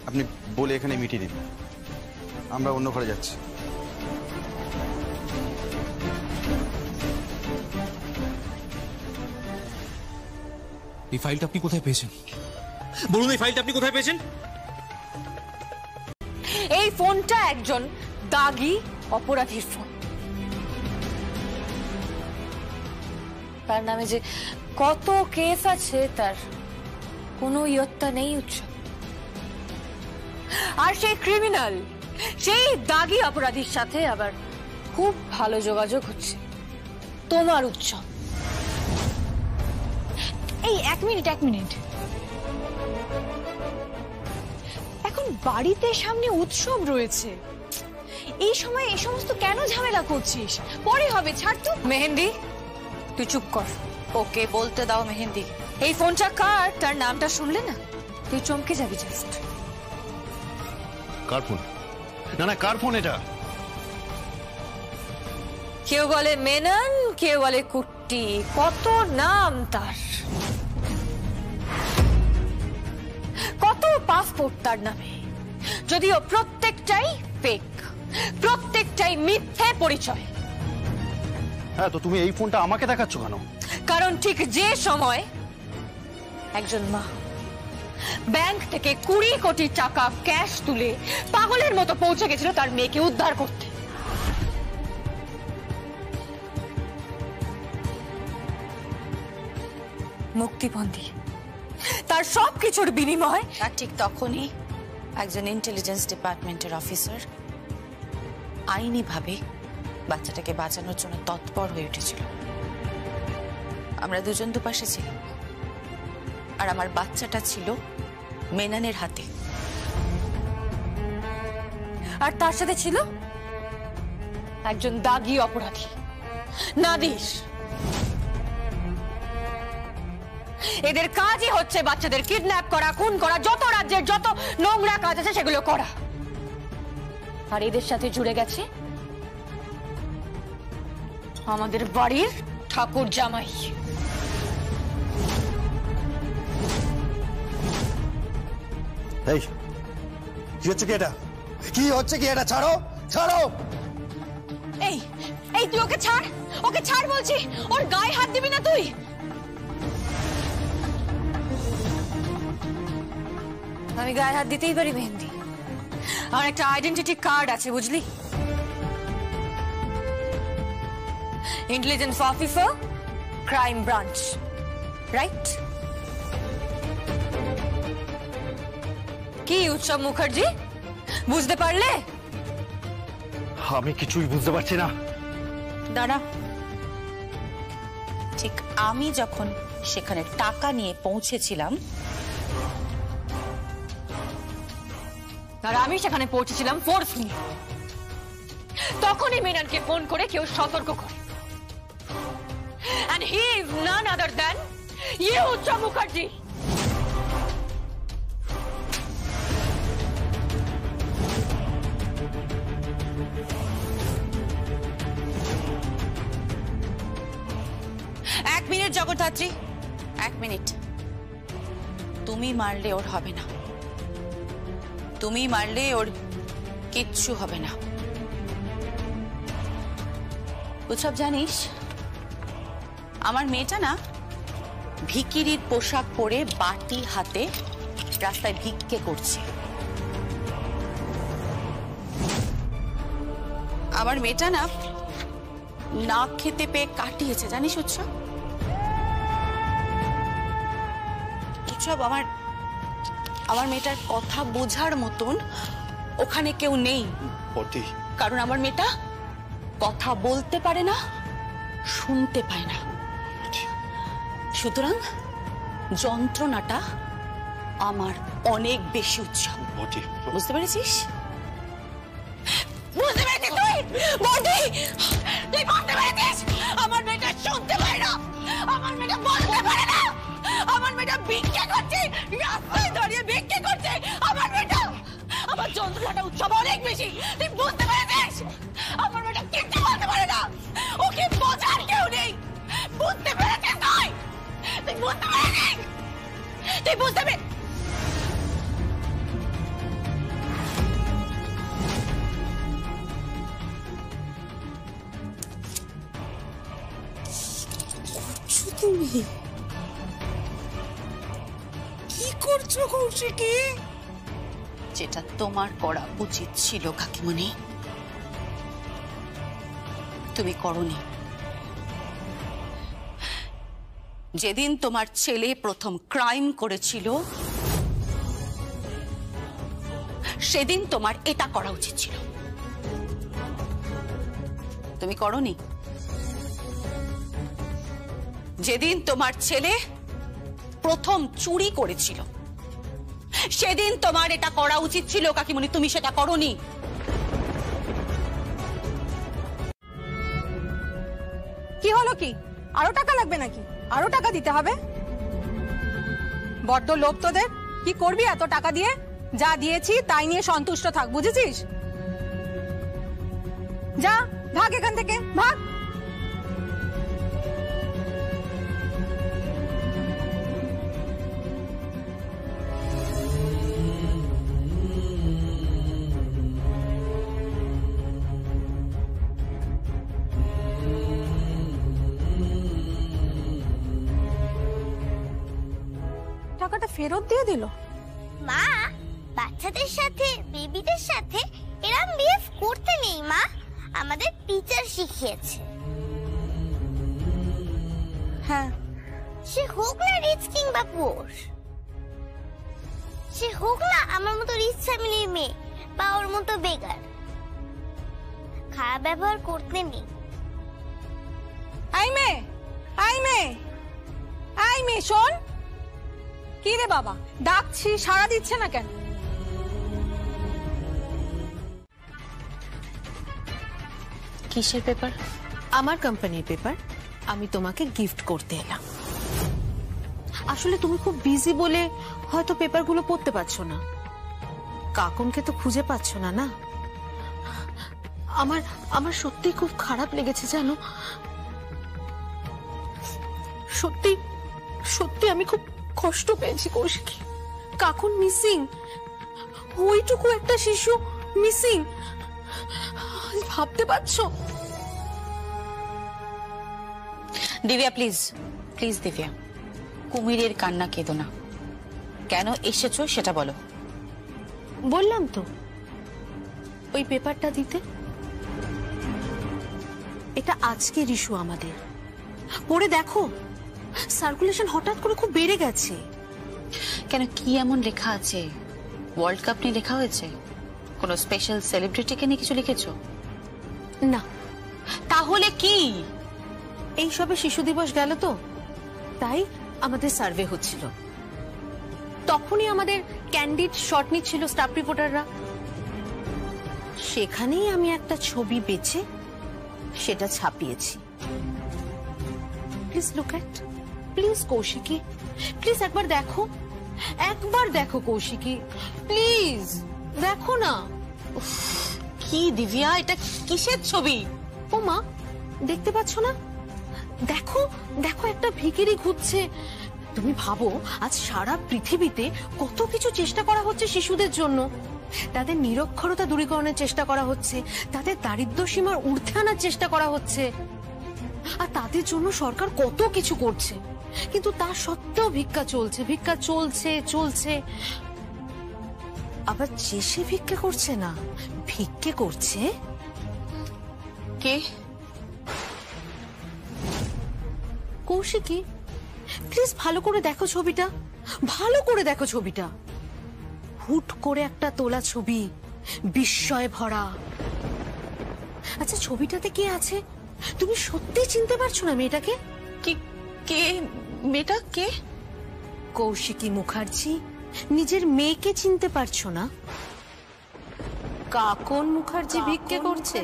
আপনি বলে এখানে মিটিয়ে দিন, আমরা অন্য ঘরে যাচ্ছি। এই ফাইলটা আপনি কোথায় পেয়েছেন? বলুন, এই ফাইলটা আপনি কোথায় পেয়েছেন? এই ফোনটা একজন দাগী অপরাধীর ফোন। তার নামে যে কত কেস আছে তার কোনো ইয়ত্তা নেই উৎসব। আর সেই ক্রিমিনাল, সেই দাগী অপরাধীর সাথে আবার খুব ভালো যোগাযোগ হচ্ছে তোমার উৎসব। এই এক মিনিট, এখন বাড়িতে সামনে উৎসব রয়েছে, এই সময় এই সমস্ত কেন ঝামেলা করছিস? পরে হবে, ছাড় তো। মেহেন্দি, তুই চুপ কর। ওকে বলতে দাও। মেহেন্দি, এই ফোনটা কার? তার নামটা শুনলে না তুই চমকে যাবি। জাস্ট কার ফোন? না, কার ফোন এটা? কেউ বলে মেনন, কেউ বলে কুট্টি, কত নাম তার, কত পাসপোর্ট তার নামে, যদিও প্রত্যেকটাই ফেক, প্রত্যেকটাই মিথ্যে পরিচয়। হ্যাঁ, তো তুমি এই ফোনটা আমাকে দেখাচ্ছ কেন? কারণ ঠিক যে সময় একজন মা ব্যাংক থেকে 20 কোটি টাকা ক্যাশ তুলে পাগলের মতো পৌঁছে গেছিল তার মেয়েকে উদ্ধার করতে, মুক্তিপণ দিয়ে, তার সবকিছুর বিনিময়। আর ঠিক তখনই একজন ইন্টেলিজেন্স ডিপার্টমেন্টের অফিসার আইনিভাবে বাচ্চাটাকে বাঁচানোর জন্য তৎপর হয়ে উঠেছিল। আমরা দুজন দুপাশে ছিলাম, আর আমার বাচ্চাটা ছিল মেননের হাতে। আর তার সাথে ছিল একজন দাগী অপরাধী, নাদির। এদের কাজই হচ্ছে বাচ্চাদের কিডন্যাপ করা, খুন করা, যত রাজ্যের যত নোংরা কাজ আছে সেগুলো করা। আর এদের সাথে জুড়ে গেছে আমাদের বাড়ির ঠাকুর জামাই। এই কি হচ্ছে কি এটা? কি হচ্ছে কি এটা? ছাড়ো, ছাড়ো। এই এই তুই ওকে ছাড়, ওকে ছাড় বলছি। ওর গায়ে হাত দিবি না তুই। আমি গায়ে হাত দিতেই পারি মেহেন্দি, আমার একটা আইডেন্টিটি কার্ড আছে, বুঝলি? Intelligence officer, crime branch, right? কি উৎসব মুখার্জি, বুঝতে পারলে? আমি কিছুই বুঝতে পারছি না। দাঁড়া, ঠিক আমি যখন সেখানে টাকা নিয়ে পৌঁছেছিলাম, আর আমি সেখানে পৌঁছেছিলাম ফোর্স নিয়ে, তখনই মেননকে ফোন করে কেউ সতর্ক করে। And he is none other than you, উৎসব মুখার্জি। এক মিনিট জগদ্ধাত্রী, এক মিনিট। তুমি মারলে ওর হবে না, তুমি মারলে ওর কিচ্ছু হবে না। উৎসব, জানিস আমার মেয়েটা না ভিখিরির পোশাক পরে বাটি হাতে রাস্তায় ভিক্ষে করছে। আমার মেয়েটা না না খেতে পেয়ে কাটিয়েছে, জানিস উৎসব? উৎসব, আমার মেয়েটার কথা বোঝার মতন ওখানে কেউ নেই। কারণ আমার মেয়েটা কথা বলতে পারে না, শুনতে পায় না। সুতরাং যন্ত্রণাটা আমার অনেক বেশি। উৎসব, বুঝতে পেরেছিস? বুঝতে পেরেছিস তুই? বৌদি, তুই বুঝতে পেরেছিস? আমার মেয়েটা শুনতে পায় না, আমার মেয়েটা বলতে পারে না, আমার মেয়েটা ভিক্ষা করছে, রাস্তায় দাঁড়িয়ে ভিক্ষা করছে। আমার মেয়েটা, আমার যন্ত্রণাটা উৎসব অনেক বেশি। তুই বুঝতে পেরেছিস? আমার মেয়েটা কিচ্ছু বলতে পারে না, ওকে বোঝার কেউ নেই। বুঝতে পেরেছিস তুই? তুই বুঝতে পেরেছিস? তুই বুঝতে পেরে তুমি কি করছো কৌশিকী? যেটা তোমার করা উচিত ছিল কাকিমণি, তুমি করনি। যেদিন তোমার ছেলে প্রথম ক্রাইম করেছিল সেদিন তোমার এটা করা উচিত ছিল, তুমি করনি। যেদিন তোমার ছেলে প্রথম চুরি করেছিল সেদিন তোমার এটা করা উচিত ছিল কাকিমণি, তুমি সেটা করনি। কি হলো? কি আরো টাকা লাগবে নাকি? আরো টাকা দিতে হবে? বড্ড লোভ তোদের। কি করবি এত টাকা দিয়ে? যা দিয়েছি তাই নিয়ে সন্তুষ্ট থাক, বুঝেছিস? যা, ভাগ এখান থেকে, ভাগ। টাকাটা ফেরত দিয়ে দিল। মা, বাচ্চাদের সাথে বেবিদের সাথে এরম বিহেভ করতে নেই মা, আমাদের টিচার শিখিয়েছে। হ্যাঁ, সে হোক না রিচ কিংবা পুয়ার, সে হোক না আমার মতো রিচ ফ্যামিলির মেয়ে বা ওর মতো বেগার, খারাপ ব্যবহার করতে নেই। I may, I may, I may, শোন। কি রে বাবা, ডাকছি সাড়া দিচ্ছে না কেন? কিসের পেপার? আমার কোম্পানির পেপার। আমি তোমাকে গিফট করতে এলাম। আসলে তুমি খুব বিজি বলে হয়তো পেপারগুলো পড়তে পারছো না। কাকুনকে তো খুঁজে পাচ্ছ না, না? আমার সত্যি খুব খারাপ লেগেছে জানো। সত্যি সত্যি আমি খুব কষ্ট পেয়েছি কৌশিকী। কাকুন মিসিং, ওইটুকু একটা শিশু মিসিং, ভাবতে পারছো? দিব্যা প্লিজ, প্লিজ দিব্যা, কুমিরের কান্না কেঁদো না। কেন এসেছো সেটা বলো। বললাম তো ওই পেপারটা দিতে। এটা আজকের ইস্যু আমাদের। পড়ে দেখো, সার্কুলেশন হঠাৎ করে খুব বেড়ে গেছে। কেন, কি এমন লেখা আছে? ওয়ার্ল্ড কাপ নিয়ে লেখা হয়েছে? কোনো স্পেশাল সেলিব্রিটিকে নিয়ে কিছু লিখেছো? না। তাহলে কি? এই সবে শিশু দিবস গেল তো, তাই আমাদের সার্ভে হচ্ছিল। তখনই আমাদের ক্যান্ডিড শট নিচ্ছিল স্টাফ রিপোর্টাররা। সেখানেই আমি একটা ছবি বেছে সেটা ছাপিয়েছি। Please look at, please Koushiki, please একবার দেখো, একবার দেখো কৌশিকী, প্লিজ দেখো না। কি দিব্যা, এটা কিসের ছবি? ও মা, দেখতে পাচ্ছ না? দেখো দেখো, একটা ভিখিরি ঘুরছে। তুমি ভাবো আজ সারা পৃথিবীতে কত কিছু চেষ্টা করা হচ্ছে শিশুদের জন্য। তাদের নিরক্ষরতা দূরীকরণের চেষ্টা করা হচ্ছে, তাদের দারিদ্র্য সীমার ঊর্ধ্বে আনার চেষ্টা করা হচ্ছে, আর তাদের জন্য সরকার কত কিছু করছে। কিন্তু তা সত্ত্বেও ভিক্ষা চলছে, ভিক্ষা চলছে চলছে। আবার যে সে ভিক্ষা করছে না, ভিক্ষে করছে কে? কৌশিকী, প্লিজ ভালো করে দেখো ছবিটা, ভালো করে দেখো ছবিটা। হুট করে একটা তোলা ছবি, বিস্ময় ভরা। আচ্ছা, ছবিটাতে কে আছে? তুমি সত্যি চিনতে পারছো না মেয়েটাকে? কে মেয়েটা? কে? কৌশিকী মুখার্জি। নিজের মেয়েকে চিনতে পারছো না? কাকন মুখার্জি ভিক্ষে করছে।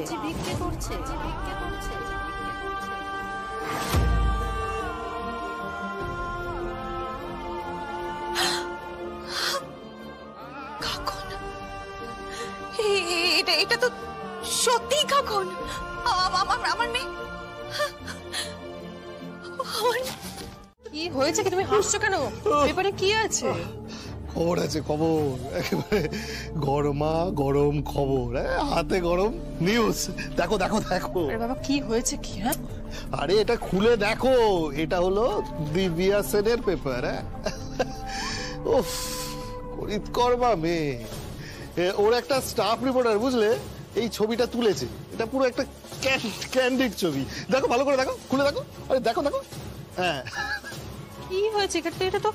এটা তো সত্যি কাকন। আমার মেয়ে। কি হয়েছে? কি তুমি হাসছো কেন? পেপারে কি আছে? খবর আছে, খবর একেবারে গরমা গরম খবর, হাতে গরম নিউজ। দেখো দেখো দেখো। আরে বাবা, কি হয়েছে কি? হ্যাঁ, আরে এটা খুলে দেখো, এটা হলো দিব্যা সেনের পেপার। উফ, করিতকর্মা মেয়ে। ওর একটা স্টাফ রিপোর্টার, বুঝলে, এই ছবিটা তুলেছে। এটা পুরো একটা ক্যান্ডিড ছবি। দেখো ভালো করে দেখো, খুলে দেখো। আরে দেখো দেখো। হ্যাঁ, কি হয়েছে? এটা তো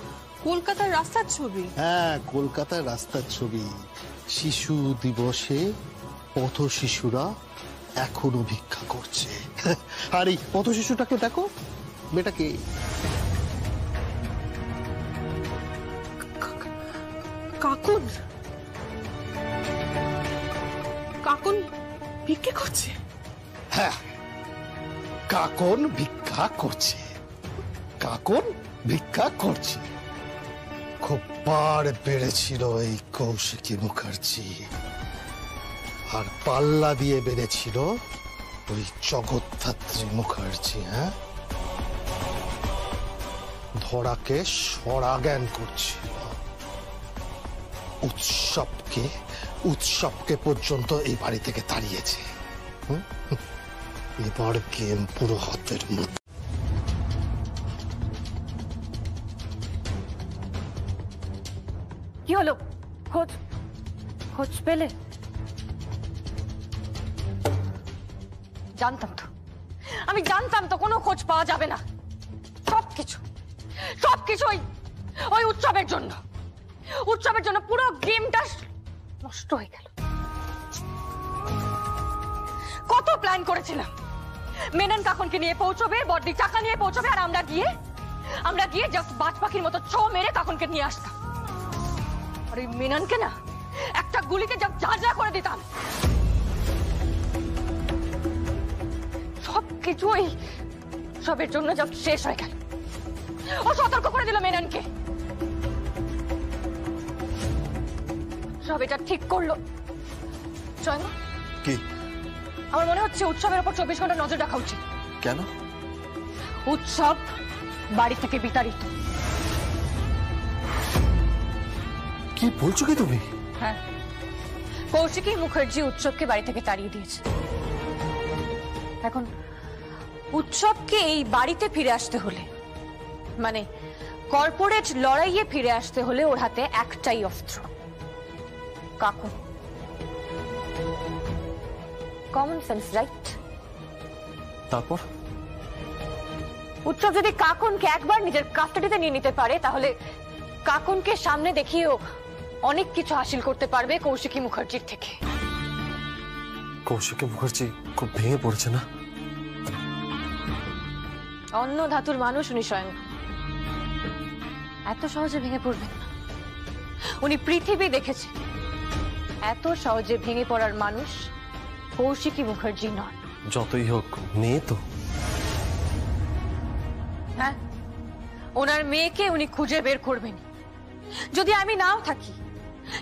কলকাতার রাস্তার ছবি। হ্যাঁ, কলকাতার রাস্তার ছবি। শিশু দিবসে পথ শিশুরা এখনো ভিক্ষা করছে। আর এই পথ শিশুটাকে দেখো, মেয়েটাকে কাকুন। কাকুন ভিক্ষা করছে? হ্যাঁ, কাকন ভিক্ষা করছে। কাকন ভিক্ষা করছে। খুব বার বেড়েছিল এই কৌশিকী মুখার্জি, আর পাল্লা দিয়ে বেড়েছিল ওই জগদ্ধাত্রী মুখার্জি। হ্যাঁ, ধরাকে সরা জ্ঞান করছিল। উৎসবকে পর্যন্ত এই বাড়ি থেকে তাড়িয়েছে। এবার গেম পুরো হাতের মধ্যে। কি হলো? খোঁজ পেলে? জানতাম তো, আমি জানতাম তো কোনো খোঁজ পাওয়া যাবে না। সবকিছু ওই উৎসবের জন্য পুরো গেমটা নষ্ট হয়ে গেল। কত প্ল্যান করেছিলাম, মেনন কাকনকে নিয়ে পৌঁছবে, বড়দি টাকা নিয়ে পৌঁছবে, আর আমরা গিয়ে জাস্ট বাজ পাখির মতো ছো মেরে কাকনকে নিয়ে আসতাম। আর ওই মেননকে না একটা গুলিতে যা করে দিতাম। সবকিছু ওই সবের জন্য জাস্ট শেষ হয়ে গেল। ও সতর্ক করে দিল মেননকে। সব এটা ঠিক করলো জয়মা। কি? আমার মনে হচ্ছে উৎসবের উপর 24 ঘন্টা নজর রাখা উচিত। কেন? উৎসব বাড়ি থেকে বিতাড়িত। কি বলছো কি তুমি? হ্যাঁ, কৌশিকী মুখার্জি উৎসবকে বাড়ি থেকে তাড়িয়ে দিয়েছে। এখন উৎসবকে এই বাড়িতে ফিরে আসতে হলে, মানে কর্পোরেট লড়াইয়ে ফিরে আসতে হলে, ওর হাতে একটাই অস্ত্র, কাকুন। Common sense, right? তারপর উৎসব যদি কাকুনকে একবার নিজের কাস্টাডিতে নিয়ে নিতে পারে, তাহলে কাকুনকে সামনে দেখিয়েও অনেক কিছু হাসিল করতে পারবে কৌশিকী মুখার্জির থেকে। কৌশিকী মুখার্জি খুব ভেঙে পড়েছে না? অন্য ধাতুর মানুষ উনি স্বয়ং, এত সহজে ভেঙে পড়বেন না। উনি পৃথিবী দেখেছে, এত সহজে ভেঙে পড়ার মানুষ কৌশিকী মুখার্জি নন। যতই হোক মেয়ে তো। হ্যাঁ, ওনার মেয়েকে উনি খুঁজে বের করবেন। যদি আমি নাও থাকি,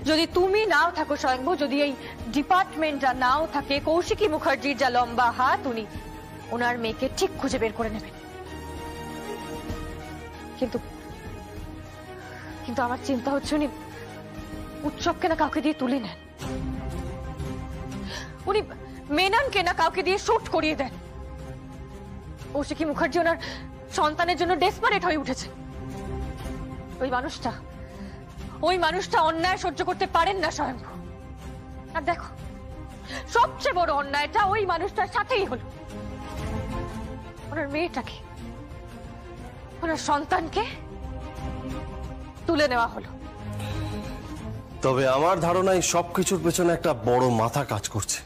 যদি তুমি নাও থাকো স্বয়ংভূ, যদি এই ডিপার্টমেন্টটা নাও থাকে, কৌশিকী মুখার্জির যা লম্বা হাত, উনি ওনার মেয়েকে ঠিক খুঁজে বের করে নেবেন। কিন্তু আমার চিন্তা হচ্ছে উনি উৎসবকে না কাউকে দিয়ে তুলে নেন, উনি মেননকে না কাউকে দিয়ে শুট করিয়ে দেন। কৌশিকী মুখার্জি ওনার সন্তানের জন্য ডেসপারেট হয়ে উঠেছে। ওই মানুষটা অন্যায় সহ্য করতে পারেন না স্বয়ংভূ। আর দেখো, সবচেয়ে বড় অন্যায়টা ওই মানুষটার সাথেই হলো। ওনার মেয়েটাকে, ওনার সন্তানকে তুলে নেওয়া হলো। তবে আমার ধারণায় সবকিছুর পেছনে একটা বড় মাথা কাজ করছে।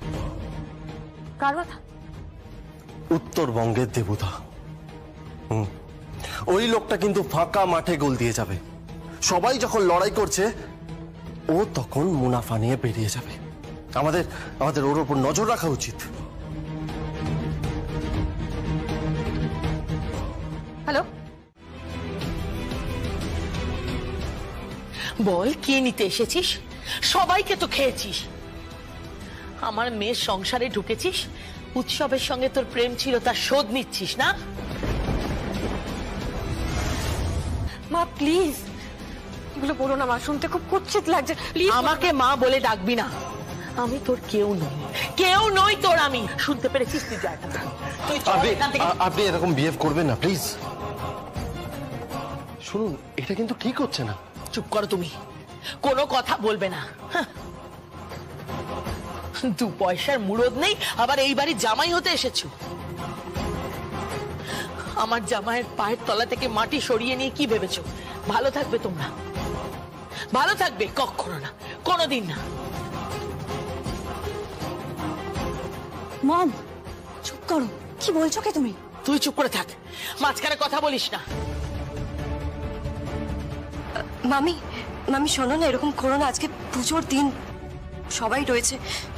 কার মাথা? উত্তরবঙ্গের দেবতা। ওই লোকটা কিন্তু ফাঁকা মাঠে গোল দিয়ে যাবে। সবাই যখন লড়াই করছে ও তখন মুনাফা নিয়ে বেরিয়ে যাবে। আমাদের ওর উপর নজর রাখা উচিত। হ্যালো, বল কে নিতে এসেছিস? সবাইকে তো খেয়েছিস। আমার মেয়ের সংসারে ঢুকেছিস, উৎসবের সঙ্গে তোর প্রেম ছিল তার শোধ নিচ্ছিস না? মা প্লিজ এগুলো বলো না মা, শুনতে খুব কুৎসিত লাগছে। প্লিজ আমাকে মা বলে ডাকবি না। আমি তোর কেউ নই, কেউ নই তোর। আমি শুনতে পেরেছিস? তুই যা, তুই আপনি এরকম বিহেভ করবেন না প্লিজ। শুনুন, এটা কিন্তু ঠিক হচ্ছে না। চুপ করো তুমি, কোনো কথা বলবে না। দু পয়সার মুরদ নেই, আবার এই বাড়ির জামাই হতে এসেছো। আমার জামাইয়ের পায়ের তলা থেকে মাটি সরিয়ে নিয়ে কি ভেবেছো ভালো থাকবে তোমরা? ভালো থাকবে? কখনো না, কোনোদিন না। মম, চুপ করো। কি বলছো কে তুমি? তুই চুপ করে থাক, মাঝখানে কথা বলিস না। মামি, মামি শোনো না, এরকম করো না। আজকে পুজোর দিন, সবাই রয়েছে,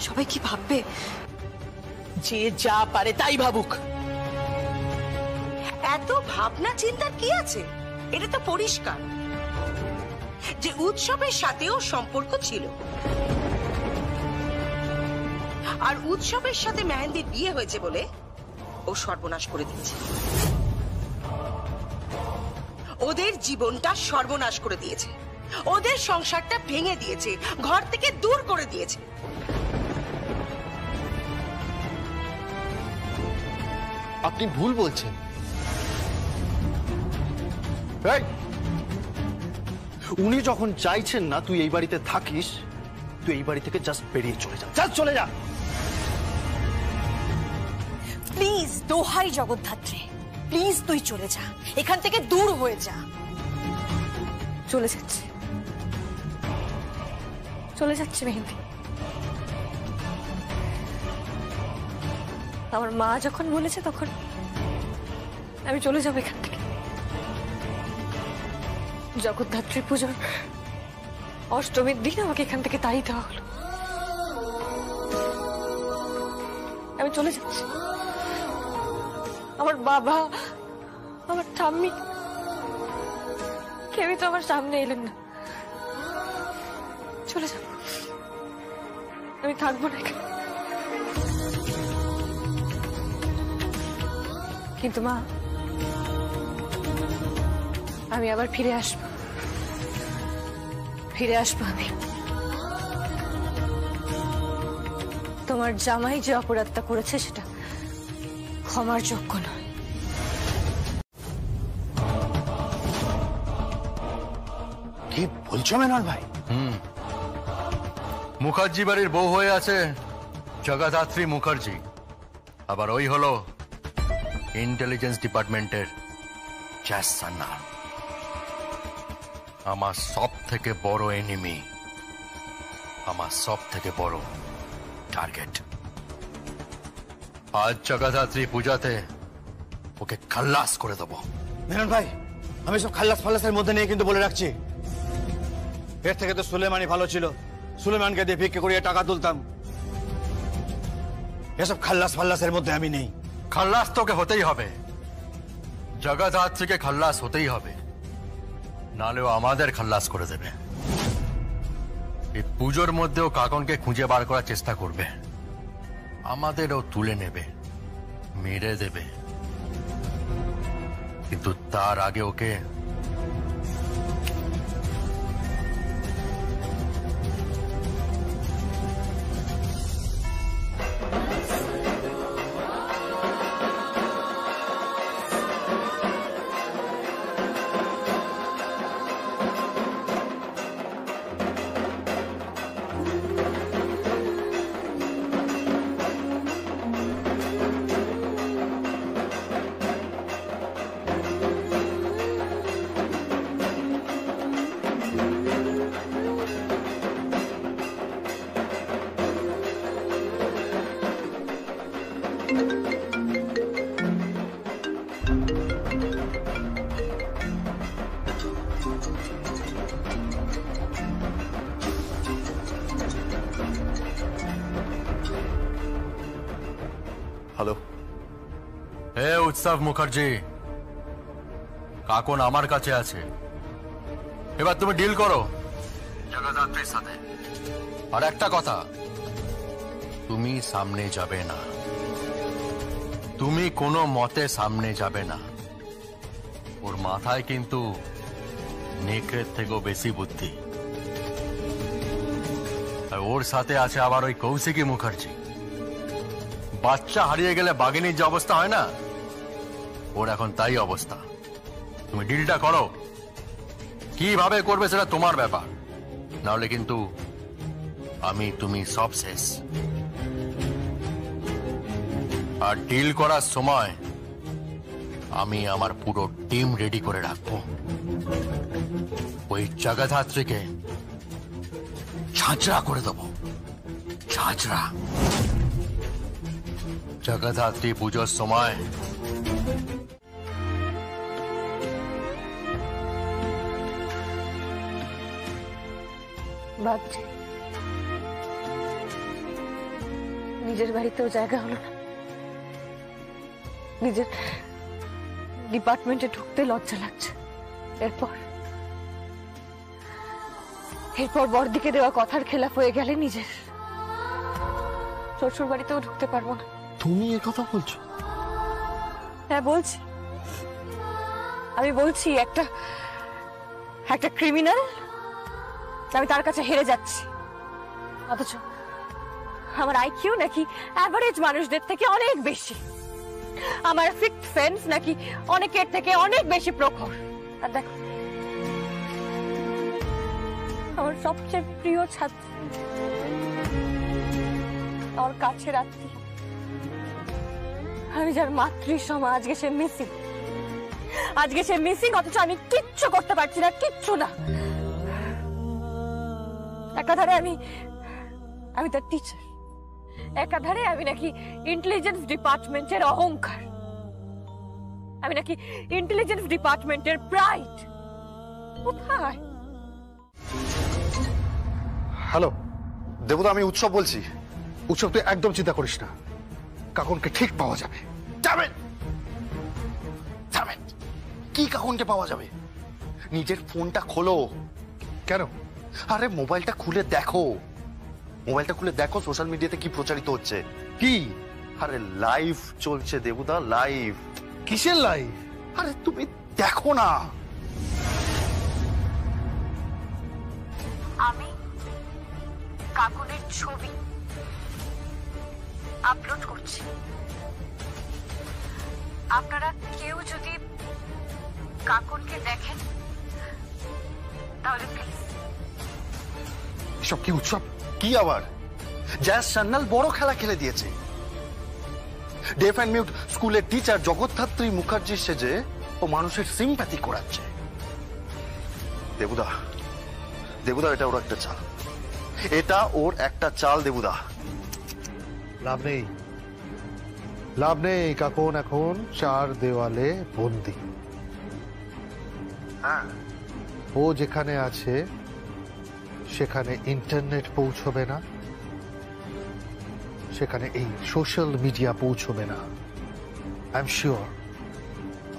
সবাই কি ভাববে? যে যা পারে তাই ভাবুক। এত ভাবনা চিন্তার কি আছে? এটা তো পরিষ্কার যে উৎসবের সাথেও সম্পর্ক ছিল, আর উৎসবের সাথে মেহেন্দির বিয়ে হয়েছে বলে ও সর্বনাশ করে দিয়েছে। ওদের জীবনটা সর্বনাশ করে দিয়েছে, ওদের সংসারটা ভেঙে দিয়েছে, ঘর থেকে দূর করে দিয়েছে। আপনি ভুল বলছেন। উনি যখন চাইছেন না তুই এই বাড়িতে থাকিস, তুই এই বাড়ি থেকে জাস্ট বেরিয়ে চলে যা, জাস্ট চলে যা। প্লিজ, দোহাই জগদ্ধাত্রী, প্লিজ তুই চলে যা, এখান থেকে দূর হয়ে যা। চলে যাচ্ছে, চলে যাচ্ছে মেহেন্দি। আমার মা যখন বলেছে তখন আমি চলে যাবো এখান থেকে। জগদ্ধাত্রী পুজোর অষ্টমীর দিন আমাকে এখান থেকে তাড়িয়ে দেওয়া হলো। আমি চলে যাচ্ছি। আমার বাবা, আমার ঠাম্মি কেউই তো আমার সামনে এলেন না। চলে যাব, আমি থাকবো না এখানে। কিন্তু মা, আমি আবার ফিরে আসবো, ফিরে আসবো আমি। তোমার জামাই যে অপরাধটা করেছে সেটা ক্ষমার যোগ্য নয়। কি বলছো মেনন ভাই? মুখার্জি বাড়ির বউ হয়ে আছে জগদ্ধাত্রী মুখার্জি, আবার ওই হলো ইন্টেলিজেন্স ডিপার্টমেন্টের চ্যাসানা। আমার সব থেকে বড় এনিমি, আমার সব থেকে বড় টার্গেট। আজ জগদ্ধাত্রী পূজাতে ওকে খাল্লাস করে দেবো। মেনন ভাই, আমি সব খাল্লাস ফাল্লাসের মধ্যে নিয়ে কিন্তু বলে রাখছি, এর থেকে তো সুলেমানই ভালো ছিল। সুলেমানকে দিয়ে ভিক্ষে করিয়ে টাকা তুলতাম। এসব খাল্লাস ফাল্লাসের মধ্যে আমি নেই। খাল্লাস তোকে হতেই হবে, জগদ্ধাত্রীকে খাল্লাস হতেই হবে, নালেও আমাদের খাল্লাস করে দেবে। এই পুজোর মধ্যেও কাকনকে খুঁজে বার করার চেষ্টা করবে, আমাদেরও তুলে নেবে, মেরে দেবে। কিন্তু তার আগে ওকে হ্যালো, হে উৎসব মুখার্জি, কাকন আমার কাছে আছে, এবার তুমি ডিল করো জগদ্ধাত্রীর সাথে। আর একটা কথা, তুমি সামনে যাবে না, তুমি কোনো মতে সামনে যাবে না। ওর মাথায় কিন্তু নেকড়ের থেকেও বেশি বুদ্ধি। আর ওর সাথে আছে আবার ওই কৌশিকী মুখার্জি। বাচ্চা হারিয়ে গেলে বাঘিনীর যে অবস্থা হয় না, ওর এখন তাই অবস্থা। তুমি ডিলটা করো, কিভাবে করবে সেটা তোমার ব্যাপার, নাহলে কিন্তু আমি তুমি সব শেষ। আর ডিল করার সময় আমি আমার পুরো টিম রেডি করে রাখবো। ওই জগদ্ধাত্রীকে ছাঁচড়া করে দেবো, ছাঁচড়া। জগদ্ধাত্রী পুজোর সময় ভাবছি নিজের বাড়িতেও জায়গা হলো না, নিজের ডিপার্টমেন্টে ঢুকতে লজ্জা লাগছে। এরপর বড়দিকে দেওয়া কথার খেলাপ হয়ে গেলে নিজের শ্বশুর বাড়িতেও ঢুকতে পারবো না। তুমি এ কথা বলছো? হ্যাঁ বলছি, আমি বলছি একটা ক্রিমিনাল, আমি তার কাছে হেরে যাচ্ছি, অথচ আমার আইকিউ নাকি অ্যাভারেজ মানুষদের থেকে অনেক বেশি, আমার ফিক্সড সেন্স নাকি অনেকের থেকে অনেক বেশি প্রখর। আর দেখো, আমার সবচেয়ে প্রিয় ছাত্র, আমার কাছের আত্মীয়, আমি যার মাতৃসম, আজকে সে মিসিং, অথচ আমি কিচ্ছু করতে পারছি না, কিচ্ছু না। একাধারে আমি তার টিচার, একাধারে আমি নাকি ইন্টেলিজেন্স ডিপার্টমেন্টের অহংকার, আমি নাকি ইন্টেলিজেন্স ডিপার্টমেন্টের প্রাইড। কোথায়? হ্যালো দেবদা, আমি উৎসব বলছি। উৎসব, তুই একদম চিন্তা করিস না, কাকনকে ঠিক পাওয়া যাবে। কি কাকনকে পাওয়া যাবে? নিজের ফোনটা খোলো। কেন? আরে মোবাইলটা খুলে দেখো, সোশ্যাল মিডিয়াতে কি প্রচারিত হচ্ছে। কি? আরে লাইভ চলছে দেবুদা, লাইভ। কিসের লাইভ? আরে তুমি দেখো না। আমি কাকনের ছবি আপলোড করছি, আপনারা কেউ যদি কাকনকে দেখেন তাহলে প্লিজ। এসব কি উৎসব? কি আবার? জ্যাজ সান্যাল বড় খেলা খেলে দিয়েছে। ডেফ অ্যান্ড মিউট স্কুলের টিচার জগদ্ধাত্রী মুখার্জির সেজে ও মানুষের সিম্প্যাথি করাচ্ছে। দেবুদা, এটা ওর একটা চাল, এটা ওর একটা চাল দেবুদা। লাভ নেই, কাকন এখন 4 দেওয়ালে বন্দী। হ্যাঁ, ও যেখানে আছে সেখানে ইন্টারনেট পৌঁছবে না, সেখানে এই সোশ্যাল মিডিয়া পৌঁছবে না, আই এম শিওর।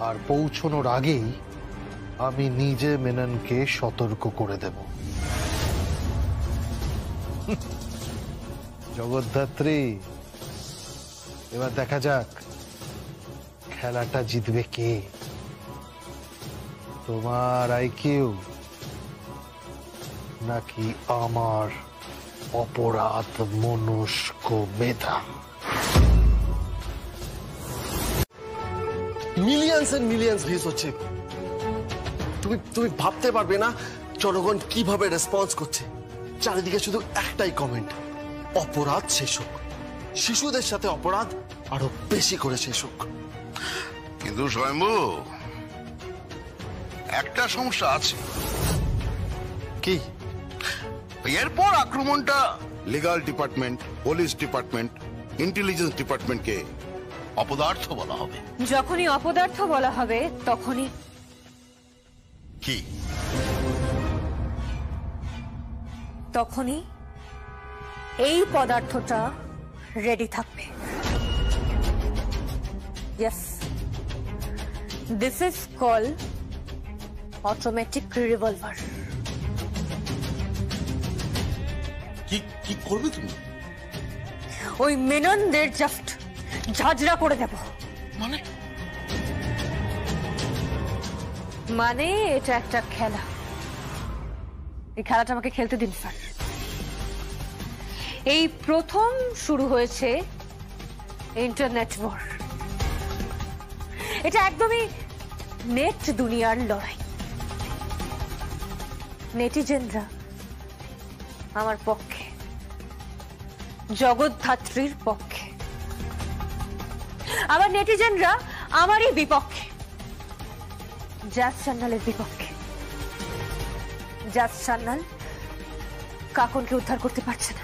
আর পৌঁছানোর আগেই আমি নিজে মেননকে সতর্ক করে দেব। জগদ্ধাত্রী, এবার দেখা যাক খেলাটা জিতবে কে, তোমার আইকিউ নাকি আমার অপরাধ মনস্ক মেধা। মিলিয়ন্স এন্ড মিলিয়ন্স ভিউজ হচ্ছে। তুমি ভাবতে পারবে না জনগণ কিভাবে রেসপন্স করছে। চারিদিকে শুধু একটাই কমেন্ট, অপরাধ শেষ হোক, শিশুদের সাথে অপরাধ আরো বেশি করে শেষ হোক। কিন্তু স্বয়ম্ভু, একটা সমস্যা আছে। কি? এরপর আক্রমণটা legal department, police department, intelligence ডিপার্টমেন্টকে অপদার্থ বলা হবে। যখনই অপদার্থ বলা হবে তখনই কি? তখনই এই পদার্থটা রেডি থাকবে। Yes, this is call automatic revolver. কি করবে তুমি? ওই মেননদের জাস্ট ঝাঁঝরা করে দেব। মানে এটা একটা খেলা। এই খেলাটা আমাকে খেলতে দিন স্যার। এই প্রথম শুরু হয়েছে ইন্টারনেট ওয়ার। এটা একদমই নেট দুনিয়ার লড়াই। নেটিজেনরা আমার পক্ষে, জগৎধাত্রীর পক্ষে, আবার নেটিজেনরা আমারই বিপক্ষে, জ্যাজ সান্যালের বিপক্ষে। জ্যাজ সান্যাল কাকনকে উদ্ধার করতে পারছে না,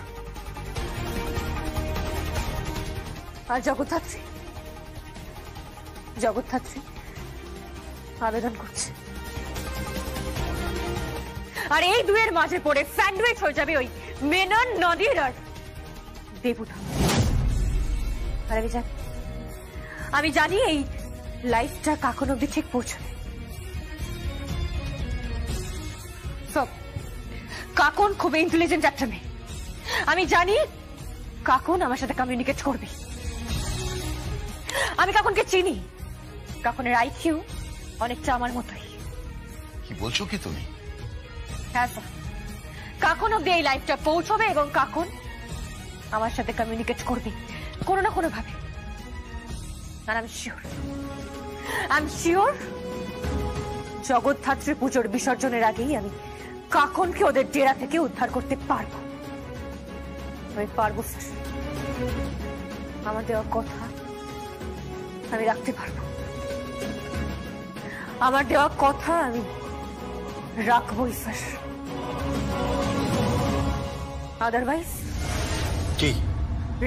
আর জগৎধাত্রী আবেদন করছে। আর এই দুয়ের মাঝে পড়ে স্যান্ডউইচ হয়ে যাবে ওই মেনন নদীর আর দেবুদা। আর আমি জানি এই লাইফটা কাকন অব্দি ঠিক পৌঁছবে। কাকন খুব ইন্টেলিজেন্ট একটা মেয়ে। আমি জানি কাকন আমার সাথে কমিউনিকেট করবে। আমি কাকনকে চিনি। কাকনের আইকিউ অনেকটা আমার মতোই। কি বলছো কি তুমি? হ্যাঁ স্যার, কাকন অব্দি এই লাইফটা পৌঁছবে এবং কাকন আমার সাথে কমিউনিকেট করবে কোনো না কোনো ভাবে। আর আমি শিওর জগৎধাত্রী পুজোর বিসর্জনের আগেই আমি কাকনকে ওদের ডেরা থেকে উদ্ধার করতে পারবো। আমি পারবো স্যার। আমার দেওয়া কথা আমি রাখতে পারবো। আমার দেওয়া কথা আমি রাখবোই স্যার। আদারওয়াইজ কি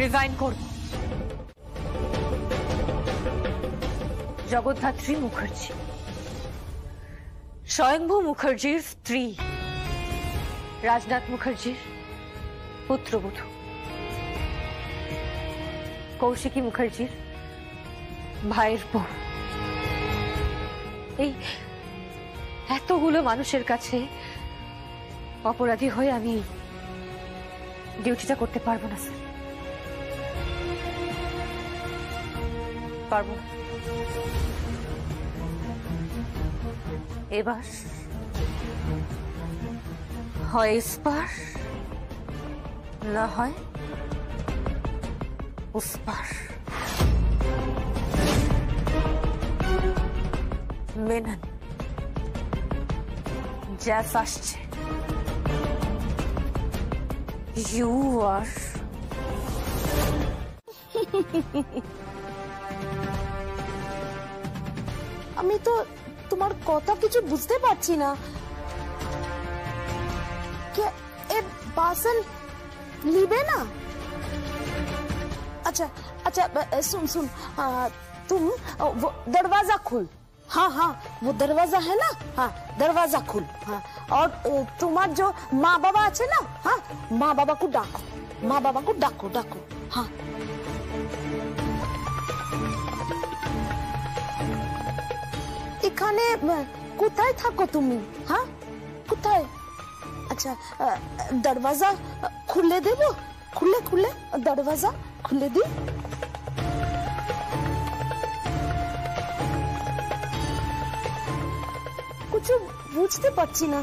রিজাইন করব। জগৎধাত্রী মুখার্জি, স্বয়ংভূ মুখার্জির স্ত্রী, রাজনাথ মুখার্জির পুত্রবধূ, কৌশিকী মুখার্জির ভাইয়ের বউ। এই এতগুলো মানুষের কাছে অপরাধী হয়ে আমি ডিউটিটা করতে পারবো না স্যার, পারবো না। এবার হয় ইস্পার, না হয় উস্পার। মেনন জ্যাজ আসছে। ইউ আর আমি তো তোমার কথা কিছু বুঝতে পারছি না। क्या ए बासन लिबे ना? अच्छा अच्छा सुन तुम वो दरवाजा खोल। हाँ हाँ वो दरवाजा है ना, हाँ दरवाजा खोल। हाँ और तुम्हार जो माँ बाबा আছে ना, हाँ माँ बाबा को डाको, माँ बाबा को डाको डाको। हाँ এখানে কোথায় থাকো তুমি? হ্যাঁ কোথায়? আচ্ছা দরওয়াজা খুলে দেব? খুলে দরওয়াজা খুলে দি। কিছু বুঝতে পারছি না।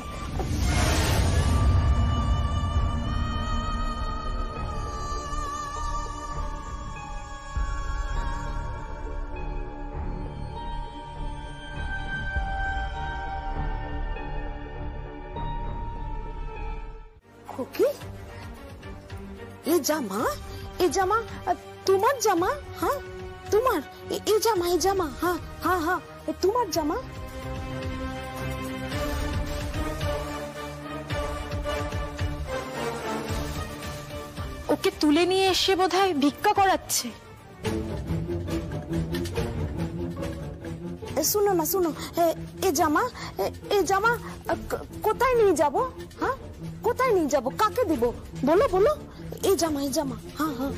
খুকি এই জামা তোমার জামা? হ্যাঁ তোমার এই জামা? হ্যাঁ হ্যাঁ হ্যাঁ তোমার জামা। ওকে তুলে নিয়ে এসে বোধহয় ভিক্ষা করাচ্ছে। শুনো না শুনো, এ জামা কোথায় নিয়ে যাব? হ্যাঁ, কোথায় নিয়ে যাব? কাকে দিব? বলো বলো। এই জামা হ্যাঁ হ্যাঁ।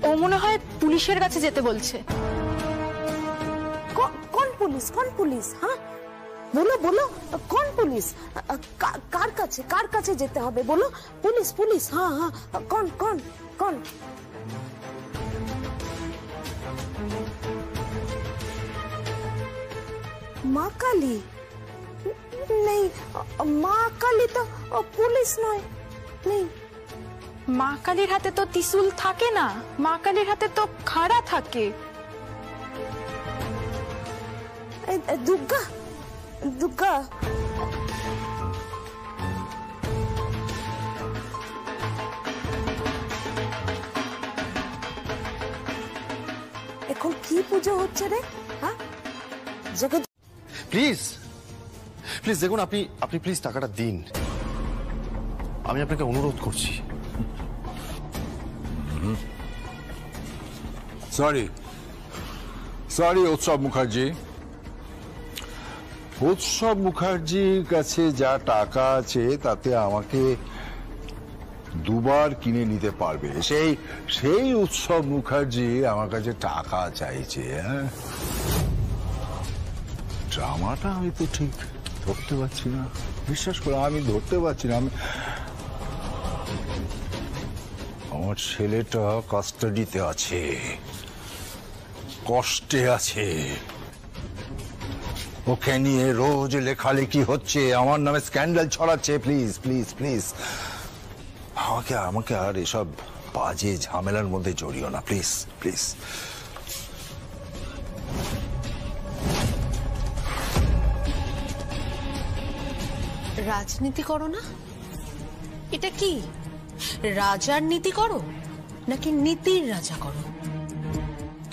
ও মনে হয় পুলিশের কাছে যেতে বলছে। কোন পুলিশ? কোন পুলিশ? হ্যাঁ বলো বলো, কোন পুলিশ? কার কাছে যেতে হবে বলো? পুলিশ পুলিশ, হ্যাঁ হ্যাঁ, কোন কোন কোন? মা কালী? নেই, মা কালী তো পুলিশ নয়, নেই। মা কালীর হাতে তো ত্রিশূল থাকে না, মা কালীর হাতে তো খাড়া থাকে। দুর্গা দুর্গা এখন কি পুজো হচ্ছে রে? হ্যাঁ, প্লিজ প্লিজ দেখুন, আপনি প্লিজ টাকাটা দিন, আমি আপনাকে অনুরোধ করছি। সরি উৎসব মুখার্জি, উৎসব মুখার্জির কাছে যা টাকা আছে তাতে আমাকে দুবার কিনে নিতে পারবে। সেই উৎসব মুখার্জি আমার কাছে টাকা চাইছে। হ্যাঁ, ড্রামাটা আমি তো ঠিক ধরতে পারছি না, বিশ্বাস করো আমি ধরতে পারছি না। আমার ছেলেটা কাস্টাডিতে আছে, কষ্টে আছে, ওকে নিয়ে রোজ লেখালেখি হচ্ছে, আমার নামে স্ক্যান্ডাল ছড়াচ্ছে। প্লিজ প্লিজ প্লিজ আমাকে আর এসব বাজে ঝামেলার মধ্যে জড়িও না, প্লিজ প্লিজ। রাজনীতি করো না? এটা কি রাজার নীতি করো নাকি নীতির রাজা করো?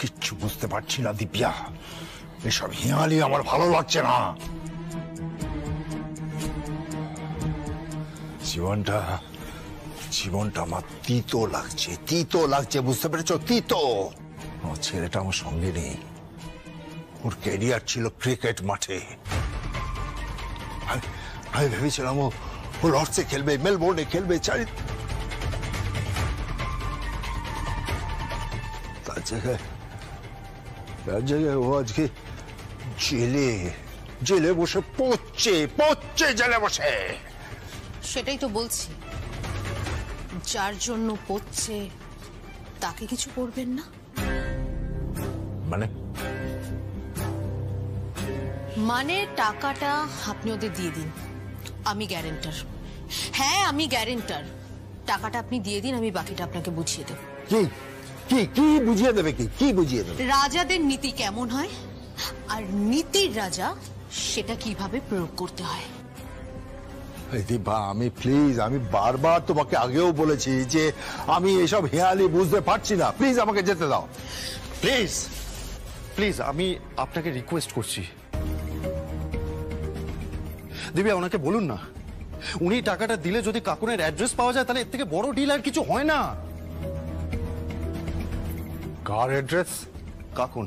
কিচ্ছু বুঝতে পারছি না দিব্যা, এসব হিয়ালি আমার ভালো লাগছে না। জীবনটা আমার তিতো লাগছে, বুঝতে পেরেছো? তিতো। আমার ছেলেটা আমার সঙ্গে নেই, ওর ক্যারিয়ার ছিল ক্রিকেট মাঠে। আমি ভেবেছিলাম ও লর্ডসে খেলবে, মেলবোর্নে খেলবে, তার জায়গায় ও আজকে জেলে বসে পড়ছে জেলে বসে। সেটাই তো বলছি, যার জন্য পড়ছে তাকে কিছু করবেন না? মানে টাকাটা আপনি ওদের দিয়ে দিন, আমি গ্যারেন্টার। হ্যাঁ আমি গ্যারেন্টার, টাকাটা আপনি দিয়ে দিন, আমি বাকিটা আপনাকে বুঝিয়ে দেব। কি বুঝিয়ে দেবে? কি বুঝিয়ে দেবে? রাজাদের নীতি কেমন হয় আর নীতির রাজা সেটা কিভাবে প্রয়োগ করতে হয়। দিব্যা আমি বারবার তোমাকে আগেও বলেছি যে আমি এসব হেয়ালি বুঝতে পারছি না, প্লিজ আমাকে যেতে দাও। প্লিজ প্লিজ আমি আপনাকে রিকোয়েস্ট করছি, দিব্যা ওনাকে বলুন না, উনি টাকাটা দিলে যদি কাকুনের অ্যাড্রেস পাওয়া যায় তাহলে এর থেকে বড় ডিল আর কিছু হয় না। কার অ্যাড্রেস? কাকুন।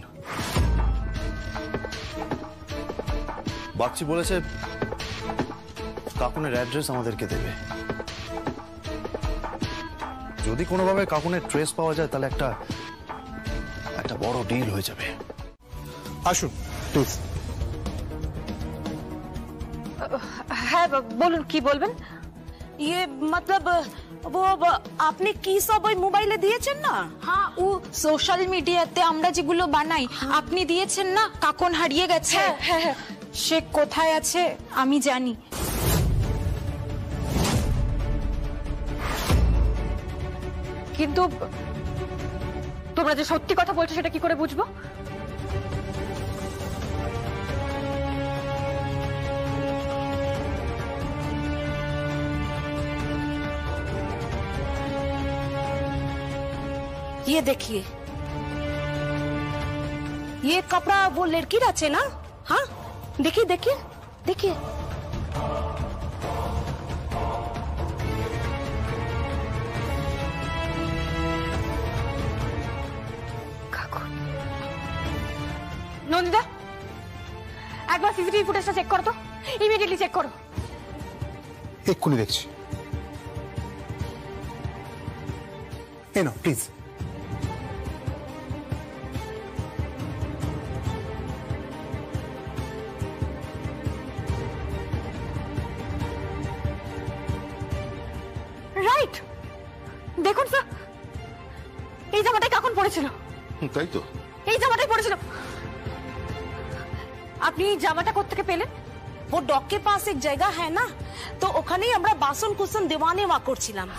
বাচ্চি বলেছে কাকুনের অ্যাড্রেস আমাদেরকে দেবে, যদি কোনোভাবে কাকুনের ট্রেস পাওয়া যায় তাহলে একটা বড় ডিল হয়ে যাবে। আসুন প্লিজ। হ্যাঁ বলুন, কি বলবেন? ইয়ে মতলব আপনি কি সব ওই মোবাইলে দিয়েছেন না? হ্যাঁ, ও সোশ্যাল মিডিয়াতে আমরা যেগুলো বানাই আপনি দিয়েছেন না, কাকন হারিয়ে গেছে। হ্যাঁ, সে কোথায় আছে আমি জানি। কিন্তু তোমরা যে সত্যি কথা বলছো সেটা কি করে বুঝবো? ये देखिए, ये कपड़ा वो लड़की रचे ना? हाँ देखिए देखिए देखिए। নন্দিতা, একবার সিসিটিভি ফুটেজটা চেক করো তো, ইমিডিয়েটলি চেক করো। এক্ষুনি দেখছি। এই নাও প্লিজ। রাইট, দেখুন স্যার, এই জামাটাই কখন পড়েছিল? তাই তো, এই জামাটাই পড়েছিল। আপনি জামাটা কোত্থেকে পেলেন? वो डॉग के पास एक जगह है ना, तो ওখানেই আমরা বাসন কুসন দেওয়ানে ওয়া করছিলাম।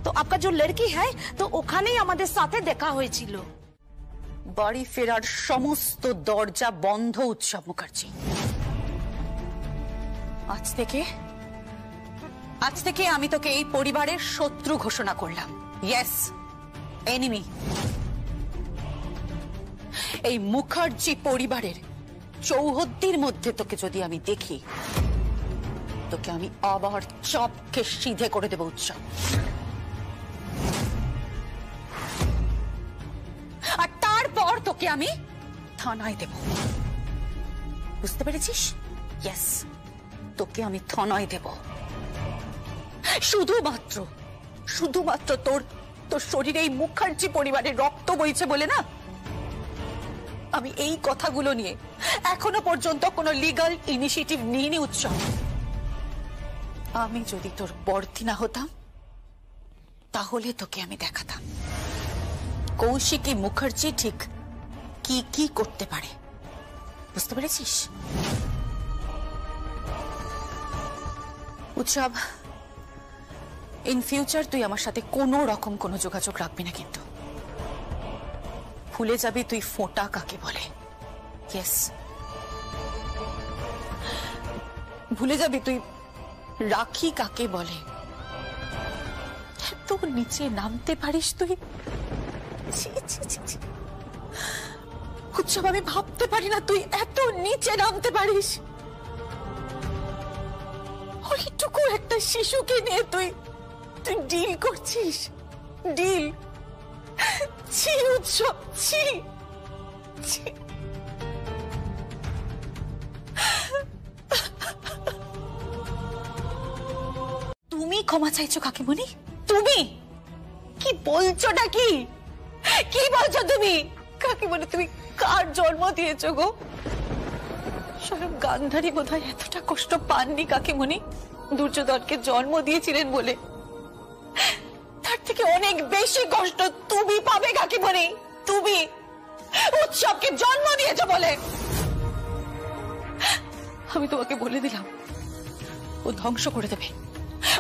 তো आपका जो लड़की है, तो ওখানেই আমাদের সাথে দেখা হয়েছিল। বাড়ি ফেরার সমস্ত দরজা বন্ধ উৎসব মুখার্জি। আজ থেকে আমি তোকে এই পরিবারের শত্রু ঘোষণা করলাম। Yes, enemy. এই মুখার্জি পরিবারের চৌহদ্দির মধ্যে তোকে যদি আমি দেখি, তোকে আমি আবার চপকে সিধে করে দেব উৎসব। আর তারপর তোকে আমি থানায় দেব, বুঝতে পেরেছিস? ইয়েস, তোকে আমি থানায় দেব। শুধুমাত্র তোর শরীরে এই মুখার্জি পরিবারের রক্ত বইছে বলে না, আমি এই কথাগুলো নিয়ে এখনো পর্যন্ত কোনো লিগ্যাল ইনিশিয়েটিভ নিইনি উৎসব। আমি যদি তোর বর্তি না হতাম, তাহলে তোকে আমি দেখাতাম কৌশিকী মুখার্জি ঠিক কি কি করতে পারে, বুঝতে পেরেছিস? উৎসব, ইন ফিউচার তুই আমার সাথে কোনো রকম কোনো যোগাযোগ রাখবি না, কিন্তু ভুলে যাবি তুই ফোঁটা কাকে বলে। ইয়েস, ভুলে যাবি তুই রাখি কাকে বলে। এত নিচে নামতে পারিস তুই? উৎসব, আমি ভাবতে পারি না তুই এত নিচে নামতে পারিস। ওইটুকু একটা শিশুকে নিয়ে তুই ডিল করছিস। ডিল? ছি উৎসব, ছি। তুমি ক্ষমা চাইছো কাকিমণি? তুমি কি বলছোটা? কি বলছো তুমি কাকিমণি? তুমি কার জন্ম দিয়েছো গো? স্বয়ং গান্ধারী বোধহয় এতটা কষ্ট পাননি কাকিমণি দুর্যোধনকে জন্ম দিয়েছিলেন বলে। তার থেকে অনেক বেশি কষ্ট তুমি পাবে কাকিমণি, তুমি উৎসবকে জন্ম দিয়েছো বলে। আমি তোমাকে বলে দিলাম, ও ধ্বংস করে দেবে।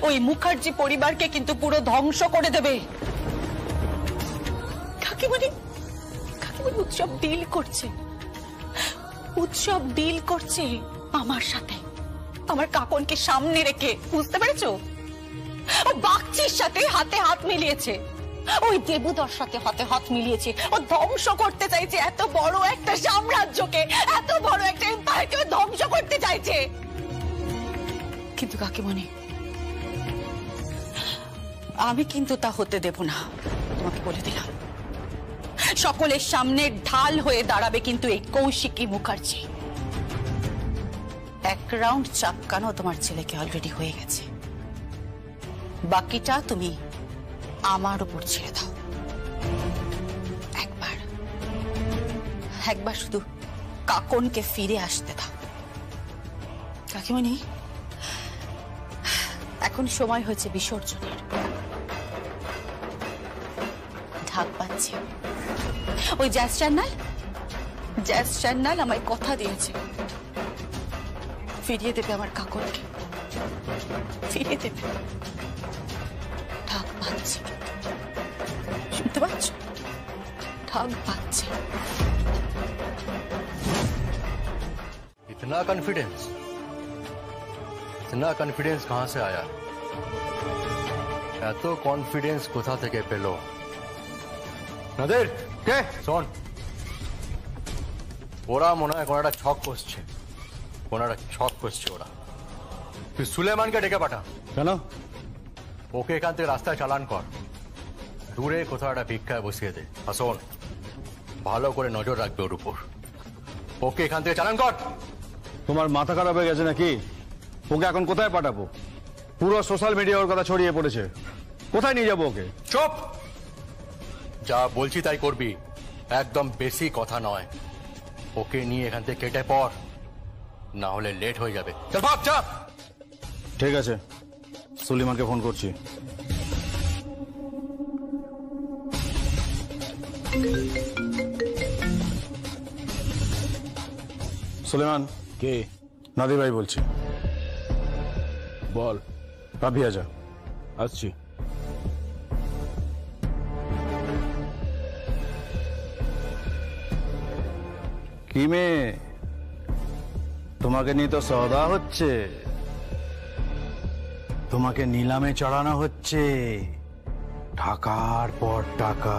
ওই মুখার্জি পরিবারকে কিন্তু পুরো ধ্বংস করে দেবে। কাকিমণি, উৎসব ডিল করছে আমার সাথে, আমার কাকনকে সামনে রেখে, বুঝতে পেরেছো? ও বাগচির সাথে হাতে হাত মিলিয়েছে, ওই দেবুদার সাথে হাতে হাত মিলিয়েছে। ও ধ্বংস করতে চাইছে এত বড় একটা সাম্রাজ্যকে, এত বড় একটা এম্পায়ারকে ধ্বংস করতে চাইছে। কিন্তু কাকিমণি, আমি কিন্তু তা হতে দেব না, তোমাকে বলে দিলাম। সকলের সামনে ঢাল হয়ে দাঁড়াবে কিন্তু এই কৌশিকী মুখার্জি। এক রাউন্ড চাপকানো তোমার ছেলেকে অলরেডি হয়ে গেছে, বাকিটা তুমি আমার উপর ছেড়ে দাও। একবার শুধু কাকনকে ফিরে আসতে দাও। কাকিমণি, এখন সময় হয়েছে বিসর্জনের। ঢাক পাচ্ছে ওই জ্যাজ চ্যানেল আমায় কথা দিয়েছে, ফিরিয়ে দেবে আমার কাকনকে, ফিরিয়ে দেবে। ঢাক পাচ্ছে, শুনতে পাচ্ছ? ঢাক পাচ্ছে। इतना कॉन्फिडेंस कहां से आया? এত কনফিডেন্স কোথা থেকে পেল? নাদের কে? শোন, ওরা মনে হয় কোনো একটা ছক কষছে, ওরা। তুই সুলেমানকে ডেকে পাঠা। কেন? ওকে এখান থেকে রাস্তায় চালান কর, দূরে কোথাও একটা ভিক্ষায় বসিয়ে দে। আর শোন, ভালো করে নজর রাখবে ওর উপর। ওকে এখান থেকে চালান কর। তোমার মাথা খারাপ হয়ে গেছে নাকি? ওকে এখন কোথায় পাঠাবো? পুরো সোশ্যাল মিডিয়া ওর কথা ছড়িয়ে পড়েছে। কোথায় নিয়ে যাবো ওকে? চুপ! যা বলছি তাই করবি, একদম বেশি কথা নয়। ওকে নিয়ে এখান থেকে কেটে পড়, না হলে লেট হয়ে যাবে। চল ভাব, চা। ঠিক আছে, সুলিমানকে ফোন করছি। সুলেমান কে? নাদি ভাই বলছি। বল। ভাবি আজা। আসছি। কি মেয়ে, তোমাকে নিয়ে তো সওদা হচ্ছে, তোমাকে নিলামে চড়ানো হচ্ছে। টাকার পর টাকা,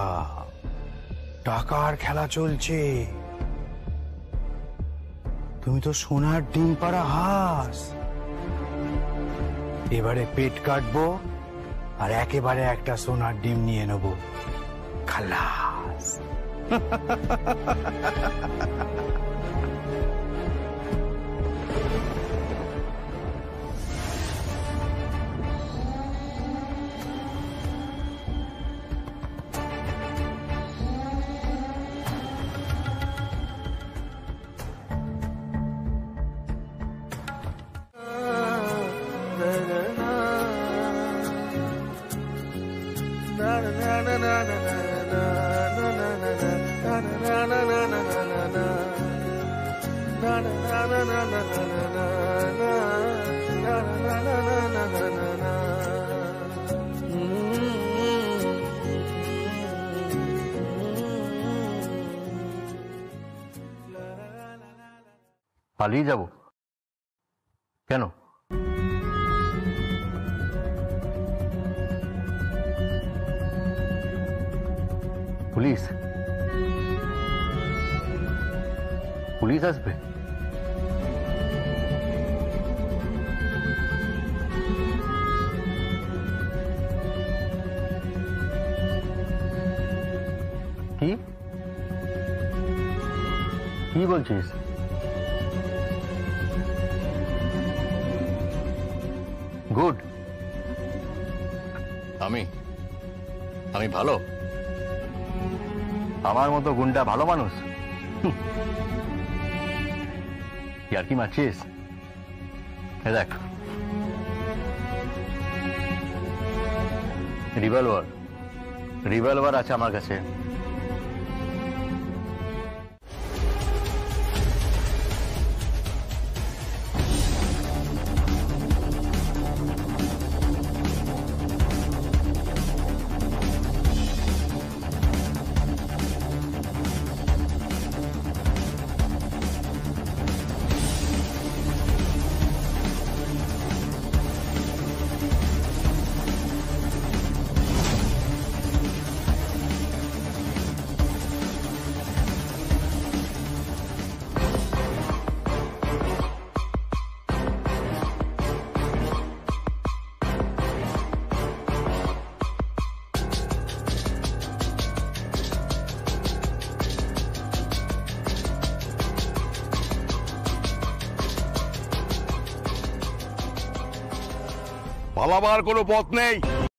টাকার খেলা চলছে। তুমি তো সোনার ডিম পাড়া হাঁস। এবারে পেট কাটবো আর একেবারে একটা সোনার ডিম নিয়ে নেবো। খালাস। পালিয়ে যাব কেন? পুলিশ? পুলিশ আসবে? কি কি বলছিস? গুড। আমি ভালো? আমার মতো গুন্ডা ভালো মানুষ? আর কি মারছিস? দেখ, রিভলভার আছে আমার কাছে। পালাবার কোনো পথ নেই।